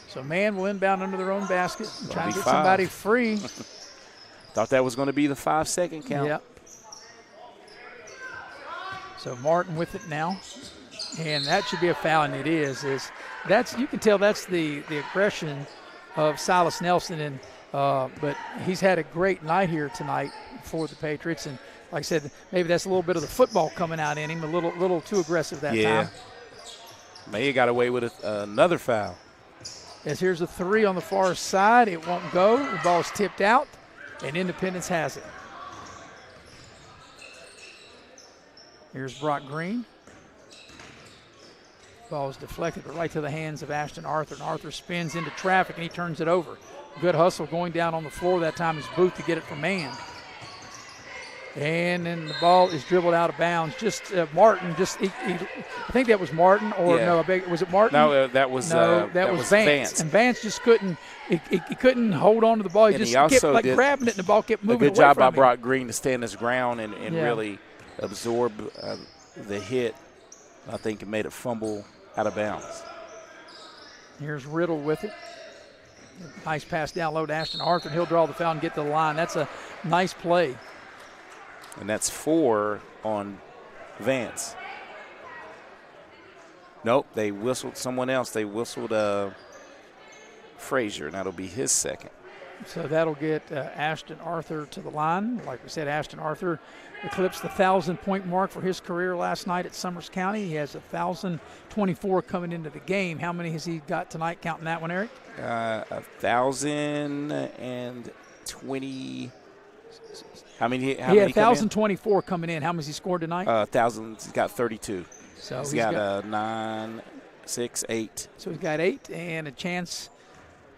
So man will inbound under their own basket and try to get somebody free. Thought that was going to be the 5-second count. Yep. So Martin with it now. And that should be a foul, and it is. You can tell that's the aggression of Silas Nelson, and but he's had a great night here tonight for the Patriots. And like I said, maybe that's a little bit of the football coming out in him, a little too aggressive that time. May have got away with another foul. As here's a 3 on the far side. It won't go. The ball's tipped out, and Independence has it. Here's Brock Green. Ball is deflected, but right to the hands of Ashton Arthur. And Arthur spins into traffic, and he turns it over. Good hustle going down on the floor that time is Booth to get it from Mann. And then the ball is dribbled out of bounds. Martin, I think that was Martin, or no, was it Martin? No, that was Vance. And Vance just couldn't, he couldn't hold on to the ball. He just kept grabbing it, and the ball kept moving away from him. A good job by Brock Green to stand his ground and really absorb the hit. I think it made it fumble out of bounds. Here's Riddle with it. Nice pass down low to Ashton Arthur. He'll draw the foul and get to the line. That's a nice play. And that's 4 on Vance. Nope, they whistled someone else. They whistled Frazier, and that'll be his second. So that'll get Ashton Arthur to the line. Like we said, Ashton Arthur eclipsed the 1,000-point mark for his career last night at Summers County. He has 1,024 coming into the game. How many has he got tonight, counting that one, Eric? 1,020. How many? He had 1,024 coming in. How many has he scored tonight? 1,000. He's got 32. So he's got 9, 6, 8. So he's got 8 and a chance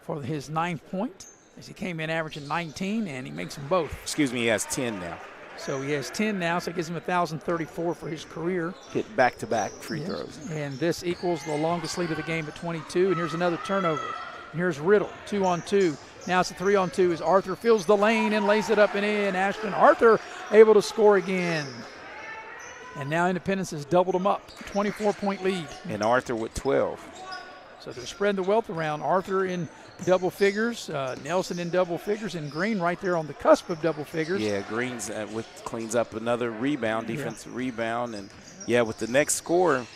for his 9th point, as he came in averaging 19, and he makes them both. Excuse me, he has 10 now. So he has 10 now, so it gives him 1,034 for his career. Hit back-to-back free throws. And this equals the longest lead of the game at 22. And here's another turnover. And here's Riddle, 2-on-2. Now it's a 3-on-2 as Arthur fills the lane and lays it up and in. Ashton Arthur able to score again. And now Independence has doubled them up, 24-point lead. And Arthur with 12. So they're spreading the wealth around. Arthur in double figures, Nelson in double figures, and Green right there on the cusp of double figures. Yeah, Green's cleans up another rebound, defensive rebound. And, with the next score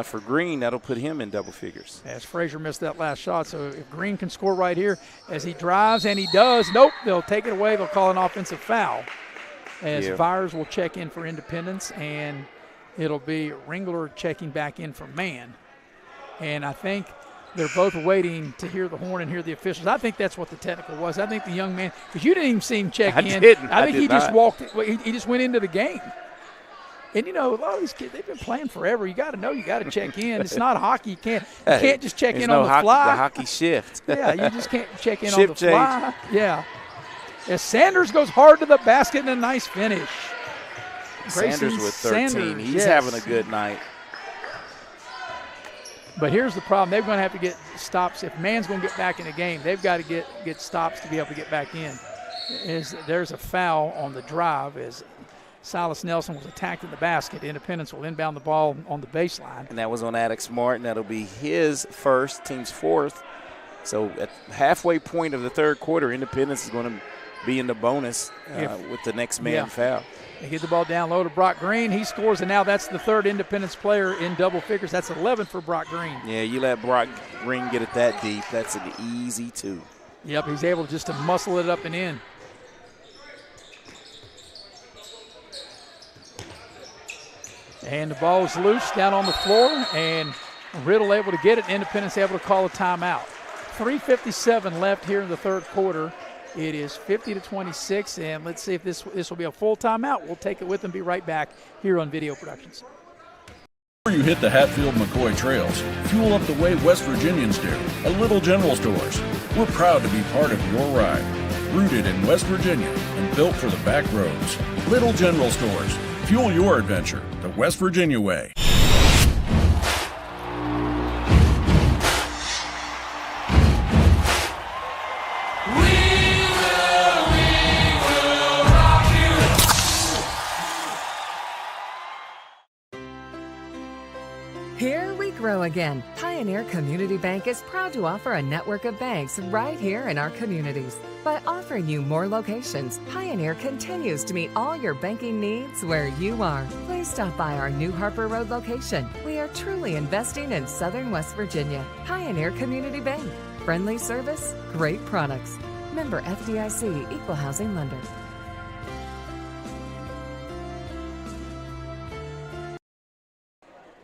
for Green, that'll put him in double figures. As Frazier missed that last shot, so if Green can score right here as he drives, and he does, nope, they'll take it away. They'll call an offensive foul as Vyers will check in for Independence, and it'll be Ringler checking back in for Mann. And I think they're both waiting to hear the horn and hear the officials. I think that's what the technical was. I think the young man, because you didn't even see him check in. I think he just walked. He just went into the game. And, a lot of these kids, they've been playing forever. You got to know you got to check in. It's not hockey. You can't just check in on the fly. The hockey shift. Yeah, you just can't check in on the fly. Yeah. As Sanders goes hard to the basket and a nice finish. Sanders with 13. He's having a good night. But here's the problem. They're going to have to get stops. If Mann's going to get back in the game, they've got to get stops to be able to get back in. There's a foul on the drive as Silas Nelson was attacked in the basket. Independence will inbound the ball on the baseline. And that was on Addix Martin. That'll be his first, team's 4th. So at halfway point of the third quarter, Independence is going to be in the bonus with the next man foul. They get the ball down low to Brock Green. He scores, and now that's the 3rd Independence player in double figures. That's 11 for Brock Green. Yeah, you let Brock Green get it that deep. That's an easy 2. Yep, he's able just to muscle it up and in. And the ball's loose down on the floor, and Riddle able to get it. Independence able to call a timeout. 3:57 left here in the third quarter. It is 50-26, and let's see if this will be a full timeout. We'll take it with them. Be right back here on Video Productions. Before you hit the Hatfield-McCoy trails, fuel up the way West Virginians do at Little General Stores. We're proud to be part of your ride. Rooted in West Virginia and built for the back roads. Little General Stores. Fuel your adventure the West Virginia way. Here we grow again. Pioneer Community Bank is proud to offer a network of banks right here in our communities. By offering you more locations, Pioneer continues to meet all your banking needs where you are. Please stop by our new Harper Road location. We are truly investing in Southern West Virginia. Pioneer Community Bank. Friendly service, great products. Member FDIC, Equal Housing Lender.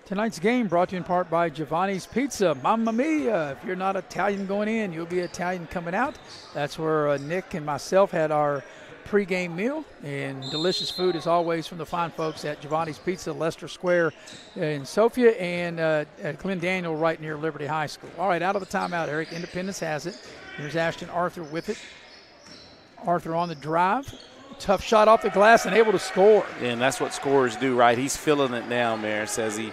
Tonight's game brought to you in part by Giovanni's Pizza. Mamma mia! If you're not Italian going in, you'll be Italian coming out. That's where Nick and myself had our pregame meal, and delicious food as always from the fine folks at Giovanni's Pizza, Leicester Square in Sophia, and at Glen Daniel right near Liberty High School. All right, out of the timeout, Eric. Independence has it. Here's Ashton Arthur with it. Arthur on the drive. Tough shot off the glass and able to score. And that's what scorers do, right? He's feeling it now, Mayor, says he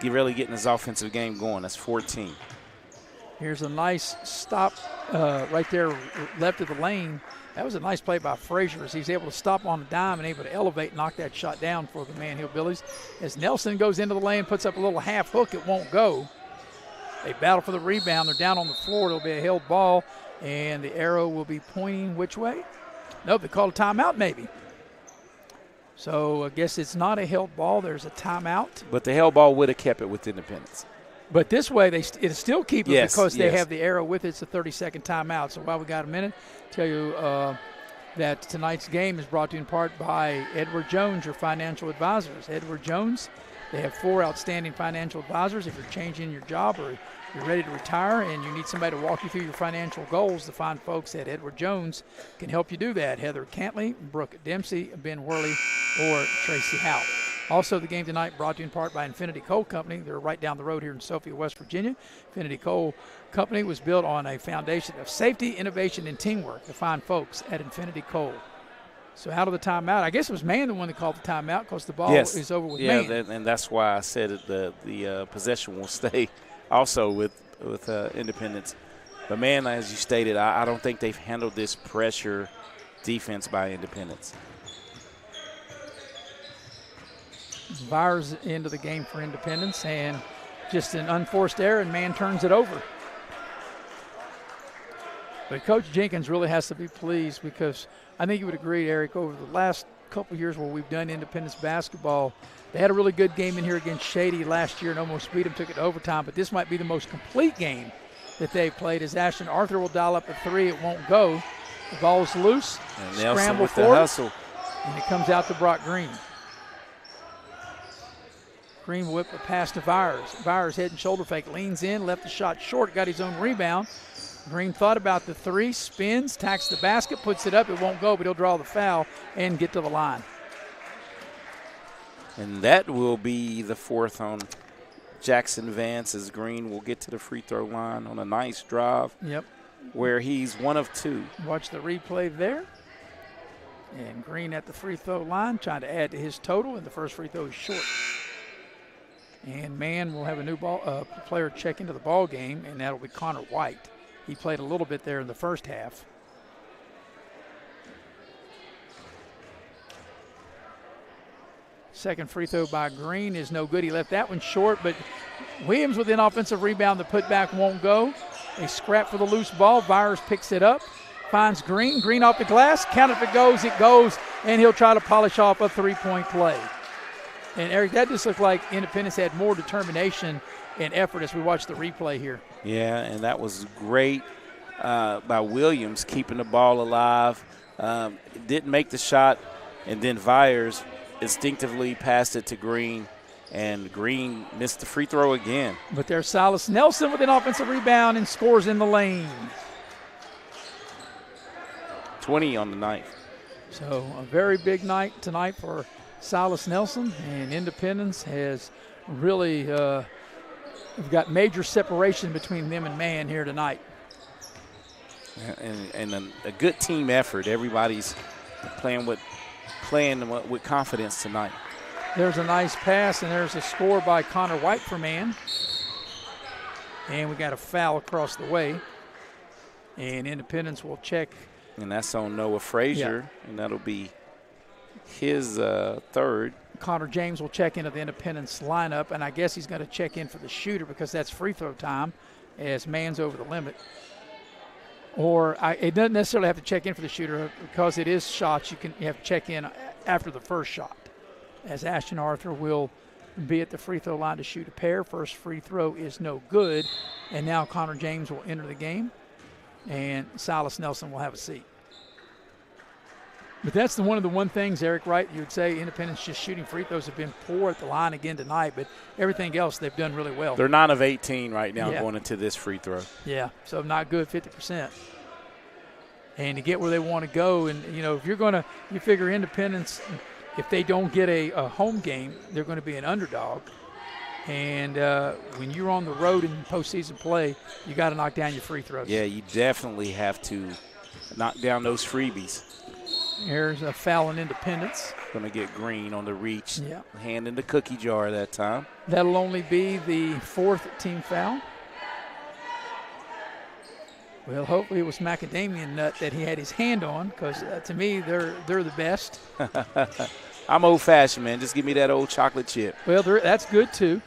really getting his offensive game going. That's 14. Here's a nice stop right there left of the lane. That was a nice play by Frazier as he's able to stop on a dime and able to elevate and knock that shot down for the man Hillbillies. As Nelson goes into the lane, puts up a little half hook, it won't go. They battle for the rebound. They're down on the floor. It'll be a held ball, and the arrow will be pointing which way? Nope, they called a timeout maybe. So I guess it's not a held ball. There's a timeout. But the held ball would have kept it with Independence. But this way, it'll still keep it because they yes. have the arrow with it. It's a 30-second timeout. So while we got a minute, tell you that tonight's game is brought to you in part by Edward Jones, your financial advisors. Edward Jones, they have 4 outstanding financial advisors. If you're changing your job or you're ready to retire and you need somebody to walk you through your financial goals, the fine folks at Edward Jones can help you do that. Heather Cantley, Brooke Dempsey, Ben Worley, or Tracy Howe. Also, the game tonight brought to you in part by Infinity Coal Company. They're right down the road here in Sophia, West Virginia. Infinity Coal Company was built on a foundation of safety, innovation, and teamwork. The fine folks at Infinity Coal. So out of the timeout, I guess it was Mann the one that called the timeout because the ball is over with Mann. Yeah, and that's why I said the possession will stay also with Independence. But, Mann, as you stated, I don't think they've handled this pressure defense by Independence. Byers into the game for Independence, and just an unforced error, and Mann turns it over. But Coach Jenkins really has to be pleased because I think you would agree, Eric, over the last couple of years where we've done Independence basketball, they had a really good game in here against Shady last year and almost beat them, took it to overtime, but this might be the most complete game that they've played as Ashton Arthur will dial up a 3. It won't go. The ball's loose. And Nelson scramble with forward, the hustle. and it comes out to Brock Green. Green whip a pass to Byers. Byers head and shoulder fake, leans in, left the shot short, got his own rebound. Green thought about the 3, spins, tacks the basket, puts it up. It won't go, but he'll draw the foul and get to the line. And that will be the 4th on Jackson Vance as Green will get to the free throw line on a nice drive. Yep. Where he's 1 of 2. Watch the replay there. And Green at the free throw line trying to add to his total, and the first free throw is short. And Mann will have a new player check into the ball game, and that'll be Connor White. He played a little bit there in the first half. Second free throw by Green is no good. He left that one short, but Williams with an offensive rebound. The putback won't go. They scrap for the loose ball. Byers picks it up, finds Green. Green off the glass. Count if it goes, and he'll try to polish off a 3-point play. And, Eric, that just looked like Independence had more determination and effort as we watch the replay here. Yeah, and that was great by Williams, keeping the ball alive. Didn't make the shot, and then Byers instinctively passed it to Green, and Green missed the free throw again. But there's Silas Nelson with an offensive rebound and scores in the lane. 20 on the night. So a very big night tonight for Silas Nelson, and Independence has really we've got major separation between them and Mann here tonight. And a good team effort. Everybody's playing with confidence tonight. There's a nice pass, and there's a score by Connor White for Mann. And we got a foul across the way. And Independence will check. And that's on Noah Frazier, and that'll be his 3rd. Connor James will check into the Independence lineup, and I guess he's going to check in for the shooter because that's free throw time as Mann's over the limit. Or it doesn't necessarily have to check in for the shooter because it is shots. You have to check in after the first shot, as Ashton Arthur will be at the free throw line to shoot a pair. First free throw is no good, and now Connor James will enter the game, and Silas Nelson will have a seat. But that's one of the things, Eric, right? You would say Independence just shooting free throws have been poor at the line again tonight, but everything else they've done really well. They're 9 of 18 right now going into this free throw. Yeah, so not good, 50%. And to get where they want to go, and, if you figure Independence, if they don't get a home game, they're going to be an underdog. And when you're on the road in postseason play, you got to knock down your free throws. Yeah, you definitely have to knock down those freebies. Here's a foul in Independence. Going to get Green on the reach. Yeah. Hand in the cookie jar that time. That'll only be the 4th team foul. Well, hopefully it was macadamia nut that he had his hand on, because to me they're the best. I'm old-fashioned, man. Just give me that old chocolate chip. Well, that's good too.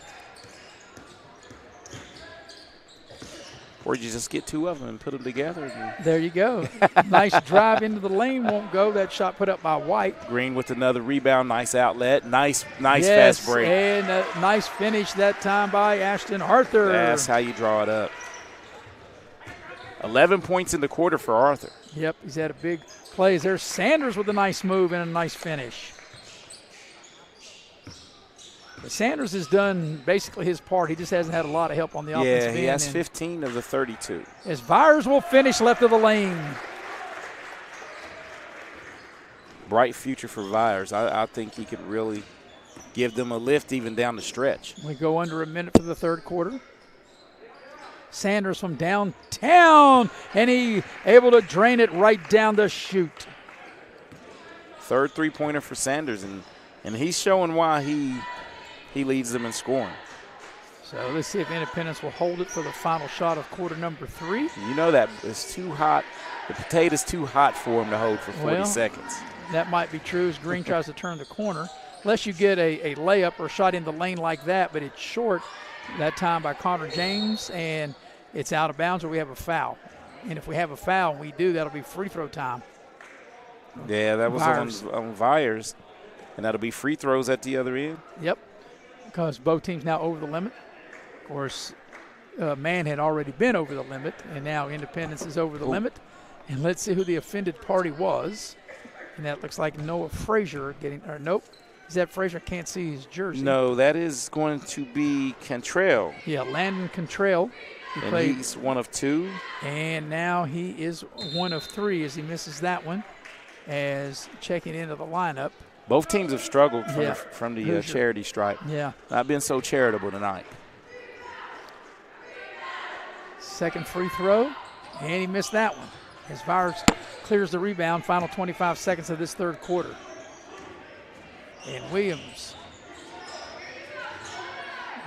Or you just get 2 of them and put them together. There you go. Nice drive into the lane, won't go. That shot put up by White. Green with another rebound, nice outlet, nice yes, fast break. And a nice finish that time by Ashton Arthur. That's how you draw it up. 11 points in the quarter for Arthur. Yep, he's had a big plays. There's Sanders with a nice move and a nice finish. But Sanders has done basically his part. He just hasn't had a lot of help on the offensive end. Yeah, he has 15 of the 32. As Byers will finish left of the lane. Bright future for Byers. I think he could really give them a lift even down the stretch. We go under a minute for the third quarter. Sanders from downtown, and he able to drain it right down the chute. Third three-pointer for Sanders, and he's showing why he leads them in scoring. So let's see if Independence will hold it for the final shot of quarter number 3. You know that it's too hot. The potato's too hot for him to hold for 40 seconds. That might be true as Green tries to turn the corner. Unless you get a layup or a shot in the lane like that, but it's short that time by Connor James, and it's out of bounds or we have a foul. And if we have a foul, and we do, that'll be free throw time. Yeah, that was on Byers, and that'll be free throws at the other end. Yep, because both teams now over the limit. Of course, Man had already been over the limit, and now Independence is over the limit. And let's see who the offended party was. And that looks like Noah Frazier getting, or nope. Is that Frazier? I can't see his jersey. No, that is going to be Cantrell. Yeah, Landon Cantrell. He's 1 of 2. And now he is 1 of 3 as he misses that one as checking into the lineup. Both teams have struggled from the charity stripe. Yeah. Not been so charitable tonight. Second free throw, and he missed that one. As Byers clears the rebound, final 25 seconds of this third quarter. And Williams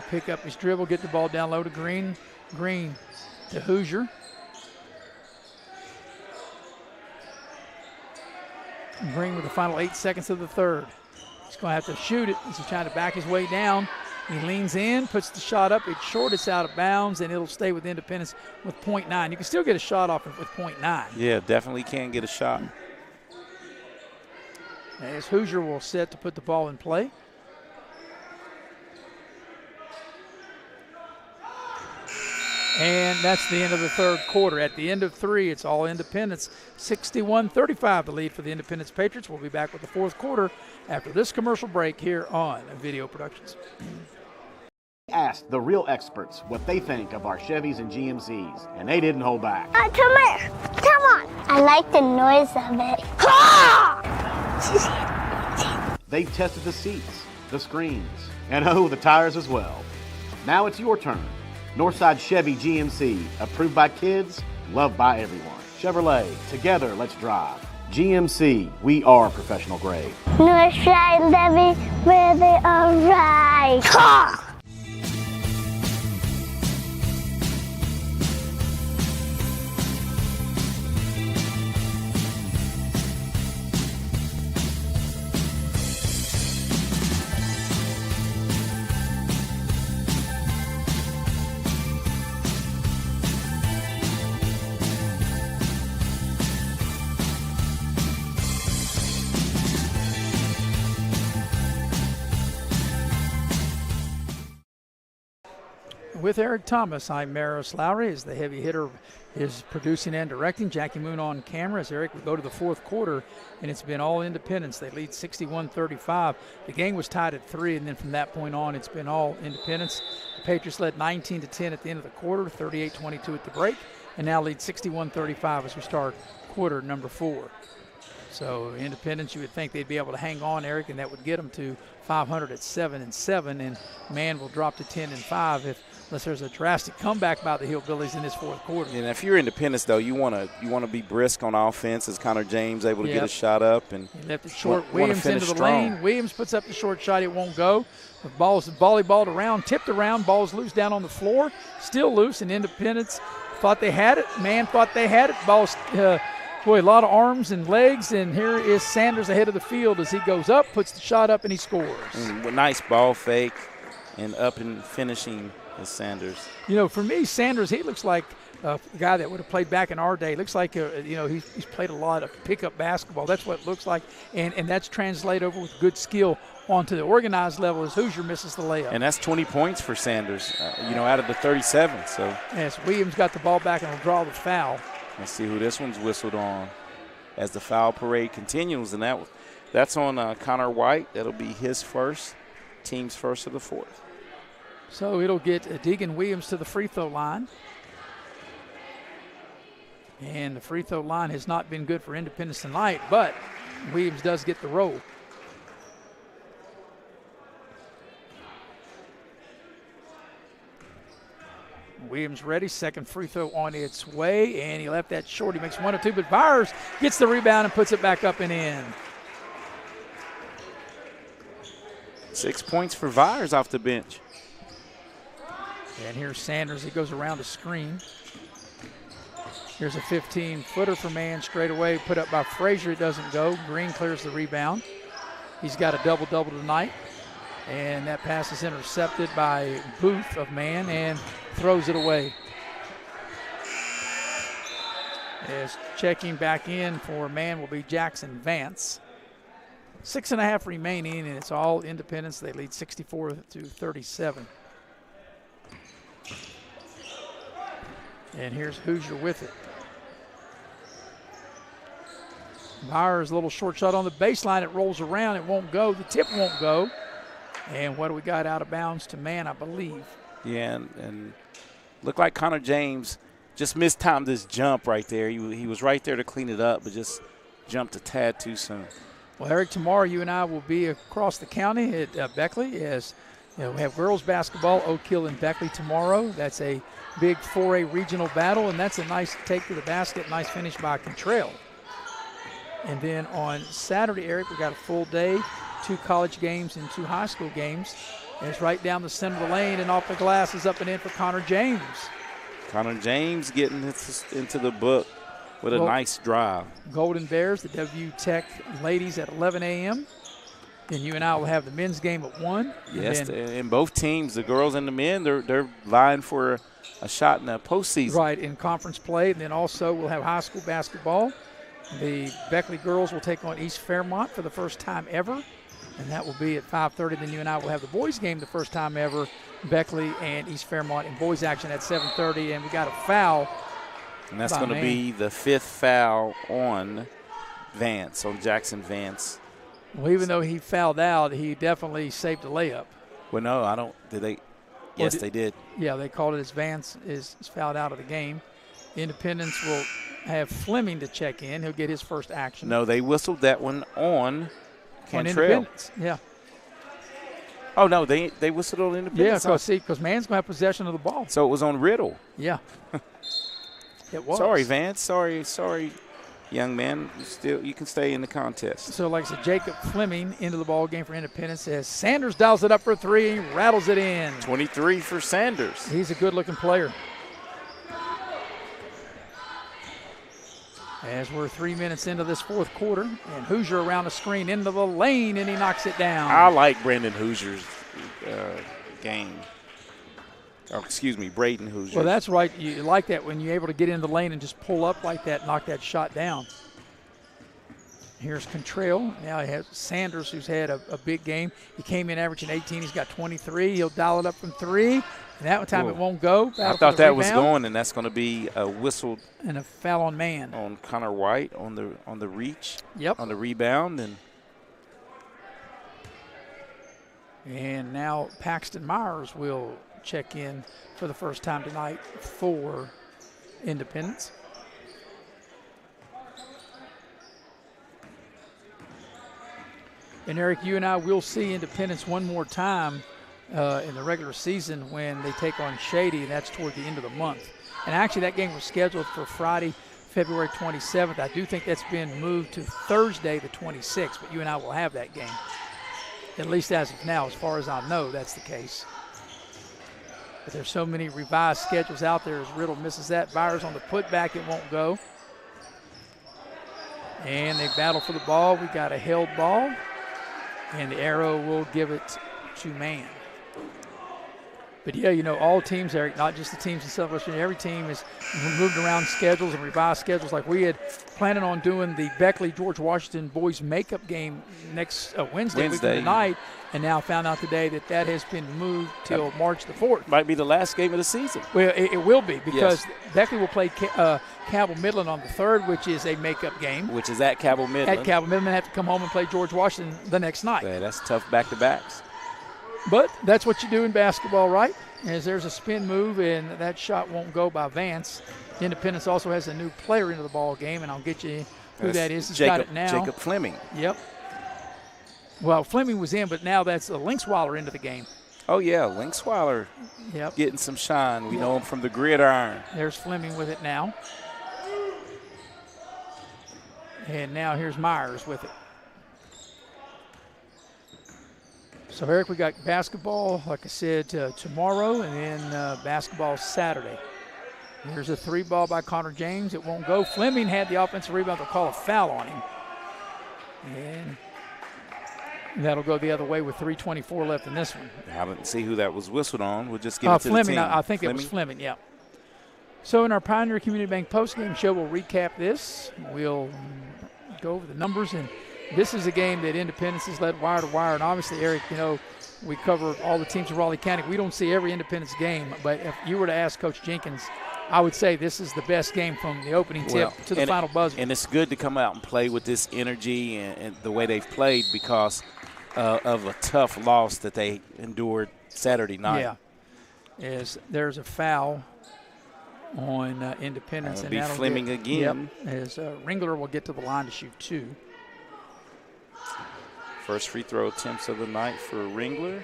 pick up his dribble, get the ball down low to Green. Green to Hoosier. Green with the final 8 seconds of the third. He's going to have to shoot it as he's trying to back his way down. He leans in, puts the shot up. It's short, it's out of bounds, and it'll stay with Independence with .9. You can still get a shot off with .9. Yeah, definitely can get a shot. As Hoosier will set to put the ball in play. And that's the end of the third quarter. At the end of 3, it's all Independence. 61-35 the lead for the Independence Patriots. We'll be back with the fourth quarter after this commercial break here on Video Productions. Asked the real experts what they think of our Chevys and GMCs, and they didn't hold back. Come here. Come on. I like the noise of it. They've tested the seats, the screens, and the tires as well. Now it's your turn. Northside Chevy GMC, approved by kids, loved by everyone. Chevrolet, together let's drive. GMC, we are professional grade. Northside Chevy, where they are right. With Eric Thomas, I'm Maris Lowry as the heavy hitter is producing and directing. Jackie Moon on camera as Eric would go to the fourth quarter, and it's been all Independence. They lead 61-35. The game was tied at 3, and then from that point on, it's been all Independence. The Patriots led 19-10 at the end of the quarter, 38-22 at the break, and now lead 61-35 as we start quarter number 4. So Independence, you would think they'd be able to hang on, Eric, and that would get them to 500 at 7-7, and man will drop to 10-5 unless there's a drastic comeback by the Hillbillies in this fourth quarter. And if you're Independence, though, you want to be brisk on offense. As Connor James able to get a shot up, and he left it short. Williams into the lane. Williams puts up the short shot. It won't go. The ball's volleyballed around, tipped around. Ball's loose down on the floor. Still loose, and Independence thought they had it. Man thought they had it. Ball's boy, a lot of arms and legs, and here is Sanders ahead of the field as he goes up, puts the shot up, and he scores. Nice ball fake and up and finishing is Sanders. You know, for me, Sanders, he looks like a guy that would have played back in our day. Looks like, he's played a lot of pickup basketball. That's what it looks like, and that's translated over with good skill onto the organized level as Hoosier misses the layup. And that's 20 points for Sanders, out of the 37. So as Williams got the ball back and will draw the foul. Let's see who this one's whistled on as the foul parade continues, and that's on Connor White. That'll be his first, team's first of the fourth. So it'll get Deegan Williams to the free throw line. And the free throw line has not been good for Independence tonight, but Williams does get the roll. Williams ready, second free throw on its way, and he left that short. He makes 1 or 2, but Byers gets the rebound and puts it back up and in. 6 points for Byers off the bench. And here's Sanders. He goes around the screen. Here's a 15-footer for man straight away, put up by Frazier. It doesn't go. Green clears the rebound. He's got a double-double tonight. And that pass is intercepted by Booth of man and throws it away. As checking back in for man will be Jackson Vance. 6.5 remaining, and it's all Independence. They lead 64-37. And here's Hoosier with it. Byers, a little short shot on the baseline. It rolls around. It won't go. The tip won't go. And what do we got out of bounds to man, I believe? Yeah, and looked like Connor James just mistimed this jump right there. He was right there to clean it up, but just jumped a tad too soon. Well, Eric, tomorrow you and I will be across the county at Beckley as we have girls basketball, Oak Hill and Beckley tomorrow. That's a big 4A regional battle, and that's a nice take to the basket, nice finish by Contrell. And then on Saturday, Eric, we got a full day, 2 college games and 2 high school games. And it's right down the center of the lane, and off the glass is up and in for Connor James. Connor James getting into the book with a nice drive. Golden Bears, the W Tech ladies at 11 a.m. Then you and I will have the men's game at 1. Yes, and both teams, the girls and the men, they're vying for a shot in the postseason. Right, in conference play. And then also we'll have high school basketball. The Beckley girls will take on East Fairmont for the first time ever, and that will be at 5:30. Then you and I will have the boys game the first time ever, Beckley and East Fairmont in boys action at 7:30, and we got a foul. And that's going to be the 5th foul on Vance, on Jackson Vance. Well, even though he fouled out, he definitely saved a layup. Well, no, I don't. Did they? Yes, they did. Yeah, they called it as Vance is fouled out of the game. Independence will have Fleming to check in. He'll get his first action. No, they whistled that one on Cantrell. Independence, yeah. Oh, no, they whistled on Independence. Yeah, because Man's going to have possession of the ball. So it was on Riddle. Yeah. It was. Sorry, Vance. Sorry, young man. You can stay in the contest. So, like I said, Jacob Fleming into the ball game for Independence as Sanders dials it up for 3, rattles it in. 23 for Sanders. He's a good-looking player. As we're 3 minutes into this fourth quarter, and Hoosier around the screen into the lane, and he knocks it down. I like Brandon Hoosier's game. Or excuse me, Braden Hoosier. Well, that's right. You like that when you're able to get in the lane and just pull up like that, knock that shot down. Here's Contrail. Now he has Sanders, who's had a big game. He came in averaging 18. He's got 23. He'll dial it up from 3. And that time it won't go. I thought that was going, and that's going to be a whistle. And a foul on man. On Connor White on the reach. Yep. On the rebound. And now Paxton Myers will check in for the first time tonight for Independence. And, Eric, you and I will see Independence one more time in the regular season when they take on Shady, and that's toward the end of the month. And actually that game was scheduled for Friday, February 27th. I do think that's been moved to Thursday the 26th, but you and I will have that game. At least as of now, as far as I know, that's the case. But there's so many revised schedules out there as Riddle misses that. Byers on the putback, it won't go. And they battle for the ball. We got a held ball. And the arrow will give it to man. But, yeah, you know, all teams, Eric, not just the teams in Southwest Virginia, every team is moved around schedules and revised schedules. Like we had planning on doing the Beckley-George Washington boys makeup game next Wednesday night, and now found out today that has been moved till March the 4th. Might be the last game of the season. Well, it will be because Beckley will play Cabell Midland on the 3rd, which is a makeup game. Which is at Cabell Midland. At Cabell Midland, have to come home and play George Washington the next night. Yeah, that's tough back-to-backs. But that's what you do in basketball, right? As there's a spin move, and that shot won't go by Vance. Independence also has a new player into the ball game, and I'll get you who that is. He's got it now. Jacob Fleming. Yep. Well, Fleming was in, but now that's a Linksweiler into the game. Oh, yeah, Linksweiler getting some shine. We know him from the gridiron. There's Fleming with it now. And now here's Myers with it. So, Eric, we got basketball, like I said, tomorrow, and then basketball Saturday. Here's a 3-ball by Connor James. It won't go. Fleming had the offensive rebound. They'll call a foul on him. And that'll go the other way with 3:24 left in this one. I didn't see who that was whistled on. We'll just give it to Fleming, the team. I think it was Fleming, yeah. So in our Pioneer Community Bank postgame show, we'll recap this. We'll go over the numbers, and this is a game that Independence has led wire to wire. And obviously, Eric, you know, we cover all the teams in Raleigh County. We don't see every Independence game, but if you were to ask Coach Jenkins, I would say this is the best game from the opening tip to the final buzzer. And it's good to come out and play with this energy and the way they've played because of a tough loss that they endured Saturday night. Yeah. There's a foul on Independence. That'll be Fleming again. Yep, as Ringler will get to the line to shoot 2. First free throw attempts of the night for Ringler.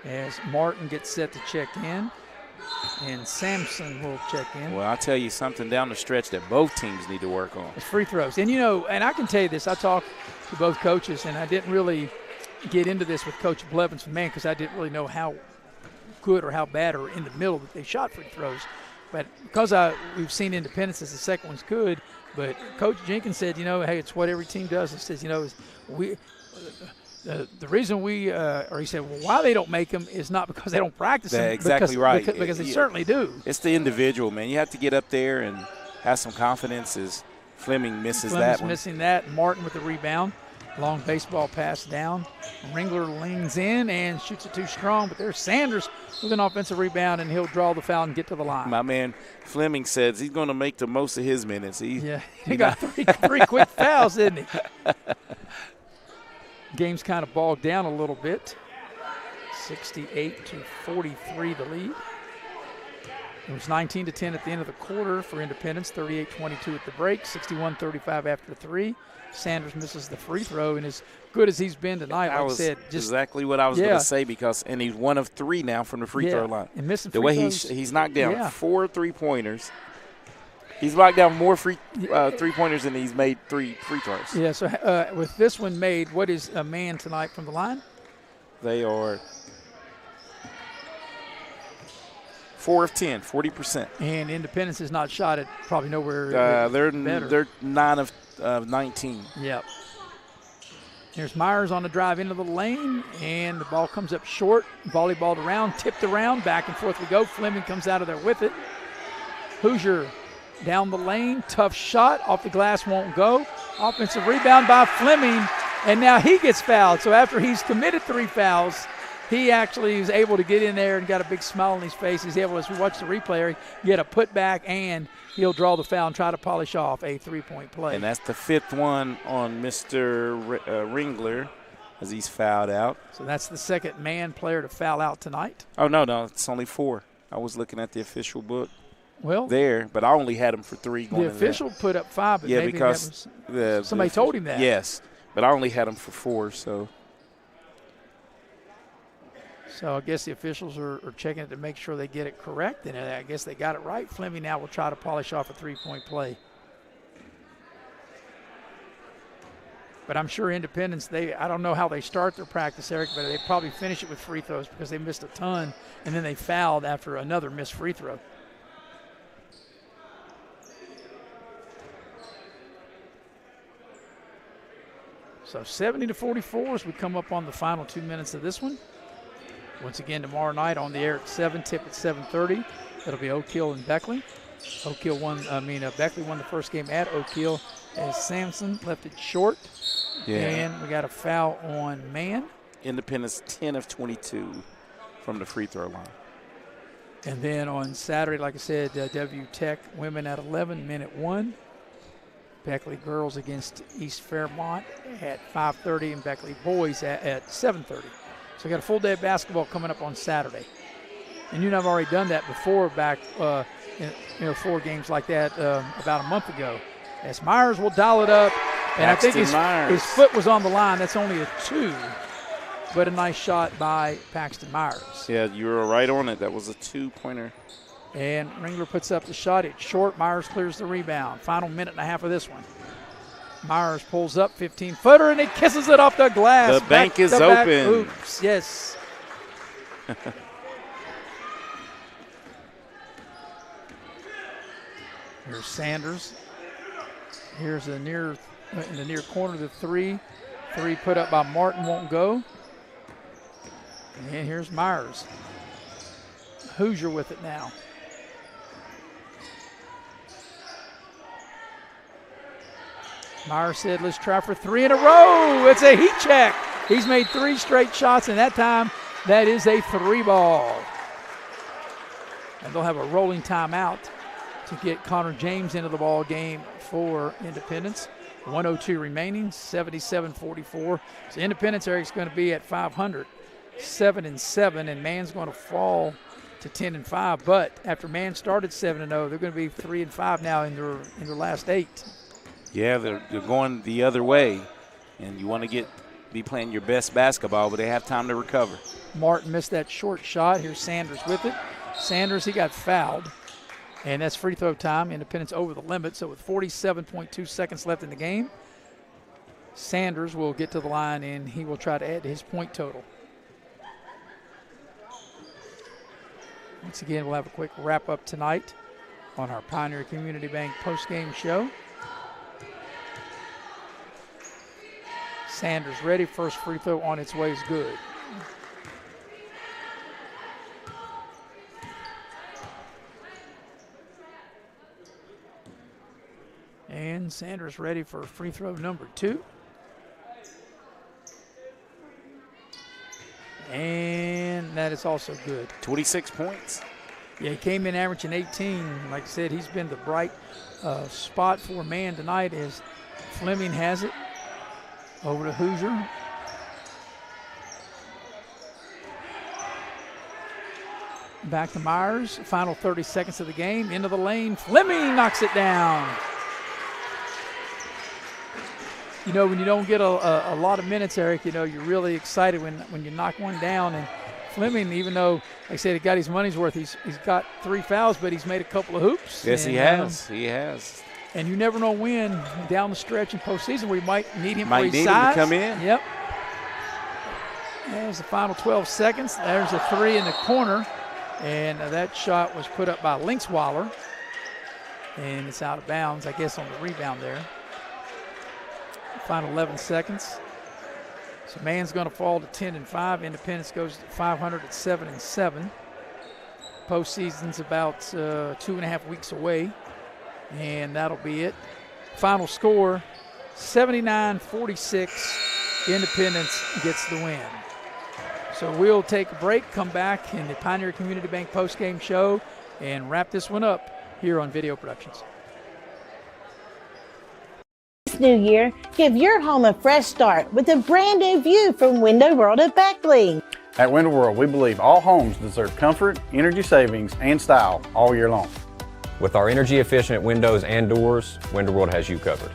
As Martin gets set to check in, and Sampson will check in. Well, I'll tell you something down the stretch that both teams need to work on. It's free throws. And, you know, and I can tell you this. I talked to both coaches, and I didn't really get into this with Coach Blevins from Maine because I didn't really know how good or how bad or in the middle that they shot free throws. But because we've seen Independence as the second one's good, but Coach Jenkins said, you know, hey, it's what every team does. He says, you know, the reason or he said, well, why they don't make them is not because they don't practice them. Exactly right. Because they certainly do. It's the individual, man. You have to get up there and have some confidence as Fleming misses that one. Missing that. Martin with the rebound. Long baseball pass down. Ringler leans in and shoots it too strong, but there's Sanders with an offensive rebound, and he'll draw the foul and get to the line. My man Fleming says he's going to make the most of his minutes. He got three quick fouls, didn't he? Game's kind of bogged down a little bit. 68-43 the lead. It was 19-10 at the end of the quarter for Independence, 38-22 at the break, 61-35 after 3. Sanders misses the free throw, and as good as he's been tonight, like I said, just exactly what I was going to say and he's 1 of 3 now from the free throw line. And missing the way he's knocked down 4 3-pointers. He's knocked down more three-pointers than he's made 3 free throws. Yeah, so with this one made, what is a man tonight from the line? They are 4 of 10, 40%. And Independence has not shot it probably nowhere they're better. They're 9 of 19. Yep. Here's Myers on the drive into the lane, and the ball comes up short. Volleyballed around, tipped around, back and forth we go. Fleming comes out of there with it. Hoosier down the lane, tough shot, off the glass, won't go. Offensive rebound by Fleming, and now he gets fouled. So after he's committed 3 fouls, he actually is able to get in there and got a big smile on his face. He's able, as we watch the replay, get a putback, and he'll draw the foul and try to polish off a 3-point play. And that's the 5th one on Mr. Ringler as he's fouled out. So that's the second man player to foul out tonight. Oh, no, it's only 4. I was looking at the official book. Well, there, but I only had him for 3 going. The official put up 5, but maybe because somebody told him that. Yes, but I only had him for 4, so. So I guess the officials are checking it to make sure they get it correct, and I guess they got it right. Fleming now will try to polish off a 3-point play. But I'm sure Independence, I don't know how they start their practice, Eric, but they probably finish it with free throws because they missed a ton, and then they fouled after another missed free throw. So 70-44 as we come up on the final 2 minutes of this one. Once again, tomorrow night on the air at 7, tip at 7:30. That'll be Oak Hill and Beckley. Beckley won the first game at Oak Hill as Sampson left it short. Yeah. And we got a foul on Mann. Independence 10 of 22 from the free throw line. And then on Saturday, like I said, W Tech women at 11, men at 1. Beckley girls against East Fairmont at 5:30 and Beckley boys at 7:30. So we got a full day of basketball coming up on Saturday. And you and I have already done that before back, 4 games like that about a month ago. As Myers will dial it up. And I think his foot was on the line. That's only a 2, but a nice shot by Paxton Myers. Yeah, you were right on it. That was a 2-pointer. And Ringler puts up the shot. It's short. Myers clears the rebound. Final minute and a half of this one. Myers pulls up 15-footer, and he kisses it off the glass. The bank is open. Oops, yes. Here's Sanders. Here's in the near corner, the 3. 3 put up by Martin won't go. And here's Myers. Hoosier with it now. Myers said, let's try for 3 in a row. It's a heat check. He's made 3 straight shots, and that time that is a 3 ball. And they'll have a rolling timeout to get Connor James into the ball game for Independence. 1:02 remaining, 77-44. So Independence, Eric's going to be at 500, 7-7, and Mann's going to fall to 10-5. But after Mann started 7-0, they're going to be 3-5 now in their last 8. Yeah, they're going the other way, and you want to be playing your best basketball, but they have time to recover. Martin missed that short shot. Here's Sanders with it. Sanders, he got fouled, and that's free throw time. Independence over the limit, so with 47.2 seconds left in the game, Sanders will get to the line, and he will try to add to his point total. Once again, we'll have a quick wrap-up tonight on our Pioneer Community Bank post-game show. Sanders ready. First free throw on its way is good. And Sanders ready for free throw number 2. And that is also good. 26 points. Yeah, he came in averaging 18. Like I said, he's been the bright spot for Mann tonight as Fleming has it. Over to Hoosier. Back to Myers. Final 30 seconds of the game. Into the lane. Fleming knocks it down. You know, when you don't get a lot of minutes, Eric, you know, you're really excited when you knock one down. And Fleming, even though, like I said, he got his money's worth, he's got 3 fouls, but he's made a couple of hoops. Yes, he has. He has. And you never know when down the stretch in postseason where you might need him for his size. Him to come in. Yep. There's the final 12 seconds. There's a 3 in the corner. And that shot was put up by Linkswaller. And it's out of bounds, I guess, on the rebound there. Final 11 seconds. So Mann's going to fall to 10-5. Independence goes to 500 at 7-7. Postseason's about 2.5 weeks away. And that'll be it. Final score, 79-46, Independence gets the win. So we'll take a break, come back in the Pioneer Community Bank postgame show, and wrap this one up here on Video Productions. This new year, give your home a fresh start with a brand new view from Window World at Beckley. At Window World, we believe all homes deserve comfort, energy savings, and style all year long. With our energy efficient windows and doors, Window World has you covered.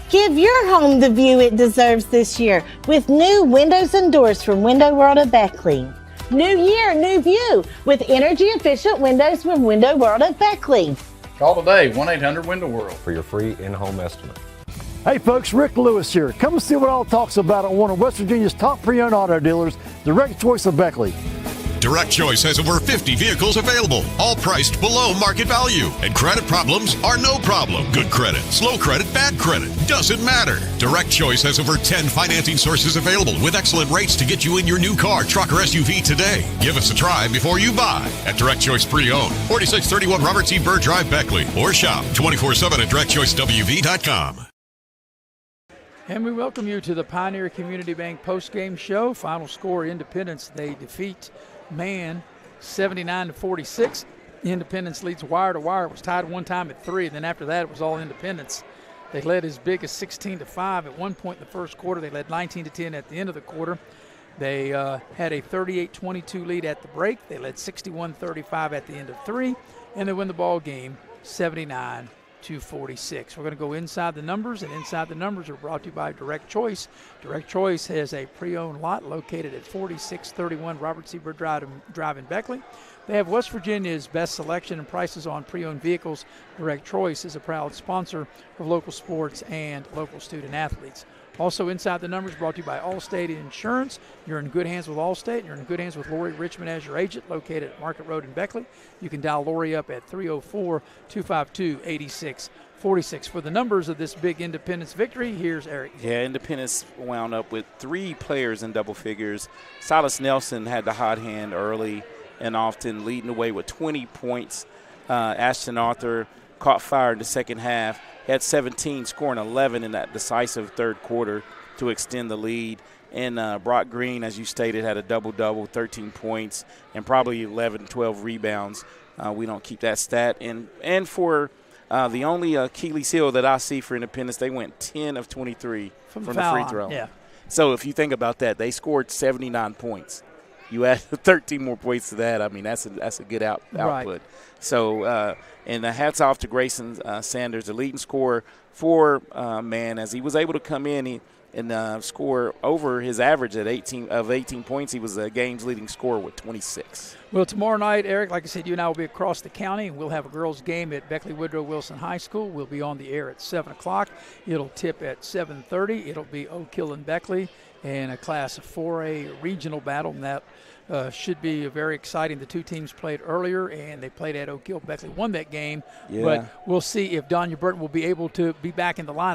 Give your home the view it deserves this year with new windows and doors from Window World at Beckley. New year, new view with energy efficient windows from Window World at Beckley. Call today, 1-800-WINDOW WORLD for your free in-home estimate. Hey folks, Rick Lewis here. Come and see what all talks about at one of West Virginia's top pre-owned auto dealers, Direct Choice of Beckley. Direct Choice has over 50 vehicles available, all priced below market value. And credit problems are no problem. Good credit, slow credit, bad credit, doesn't matter. Direct Choice has over 10 financing sources available with excellent rates to get you in your new car, truck, or SUV today. Give us a try before you buy at Direct Choice Pre-Owned, 4631 Robert C. Byrd Drive, Beckley, or shop 24/7 at directchoicewv.com. And we welcome you to the Pioneer Community Bank postgame show. Final score, Independence, they defeat Man 79-46. Independence leads wire to wire. It was tied one time at 3, and then after that it was all Independence. They led as big as 16-5 at one point in the first quarter. They led 19-10 at the end of the quarter. They had a 38-22 lead at the break. They led 61-35 at the end of 3, and they win the ball game 79-46. We're going to go inside the numbers, and inside the numbers are brought to you by Direct Choice. Direct Choice has a pre-owned lot located at 4631 Robert C. Byrd Drive in Beckley. They have West Virginia's best selection and prices on pre-owned vehicles. Direct Choice is a proud sponsor of local sports and local student athletes. Also inside the numbers brought to you by Allstate Insurance. You're in good hands with Allstate. You're in good hands with Lori Richmond as your agent, located at Market Road in Beckley. You can dial Lori up at 304-252-8646. For the numbers of this big Independence victory, here's Eric. Yeah, Independence wound up with 3 players in double figures. Silas Nelson had the hot hand early and often, leading the way with 20 points. Ashton Arthur caught fire in the second half. He had 17, scoring 11 in that decisive third quarter to extend the lead. And Brock Green, as you stated, had a double-double, 13 points, and probably 11, 12 rebounds. We don't keep that stat. And for the only Achilles heel that I see for Independence, they went 10 of 23 from the free throw. Yeah. So if you think about that, they scored 79 points. You add 13 more points to that. I mean, that's a good output. Right. So, and hats off to Grayson Sanders, the leading scorer for Man, as he was able to come in and score over his average at 18 points. He was the game's leading scorer with 26. Well, tomorrow night, Eric, like I said, you and I will be across the county, and we'll have a girls' game at Beckley Woodrow Wilson High School. We'll be on the air at 7 o'clock. It'll tip at 7:30. It'll be Oak Hill and Beckley and a Class 4A regional battle, and that should be very exciting. The two teams played earlier, and they played at Oak Hill. Beckley won that game, but we'll see if Donya Burton will be able to be back in the lineup.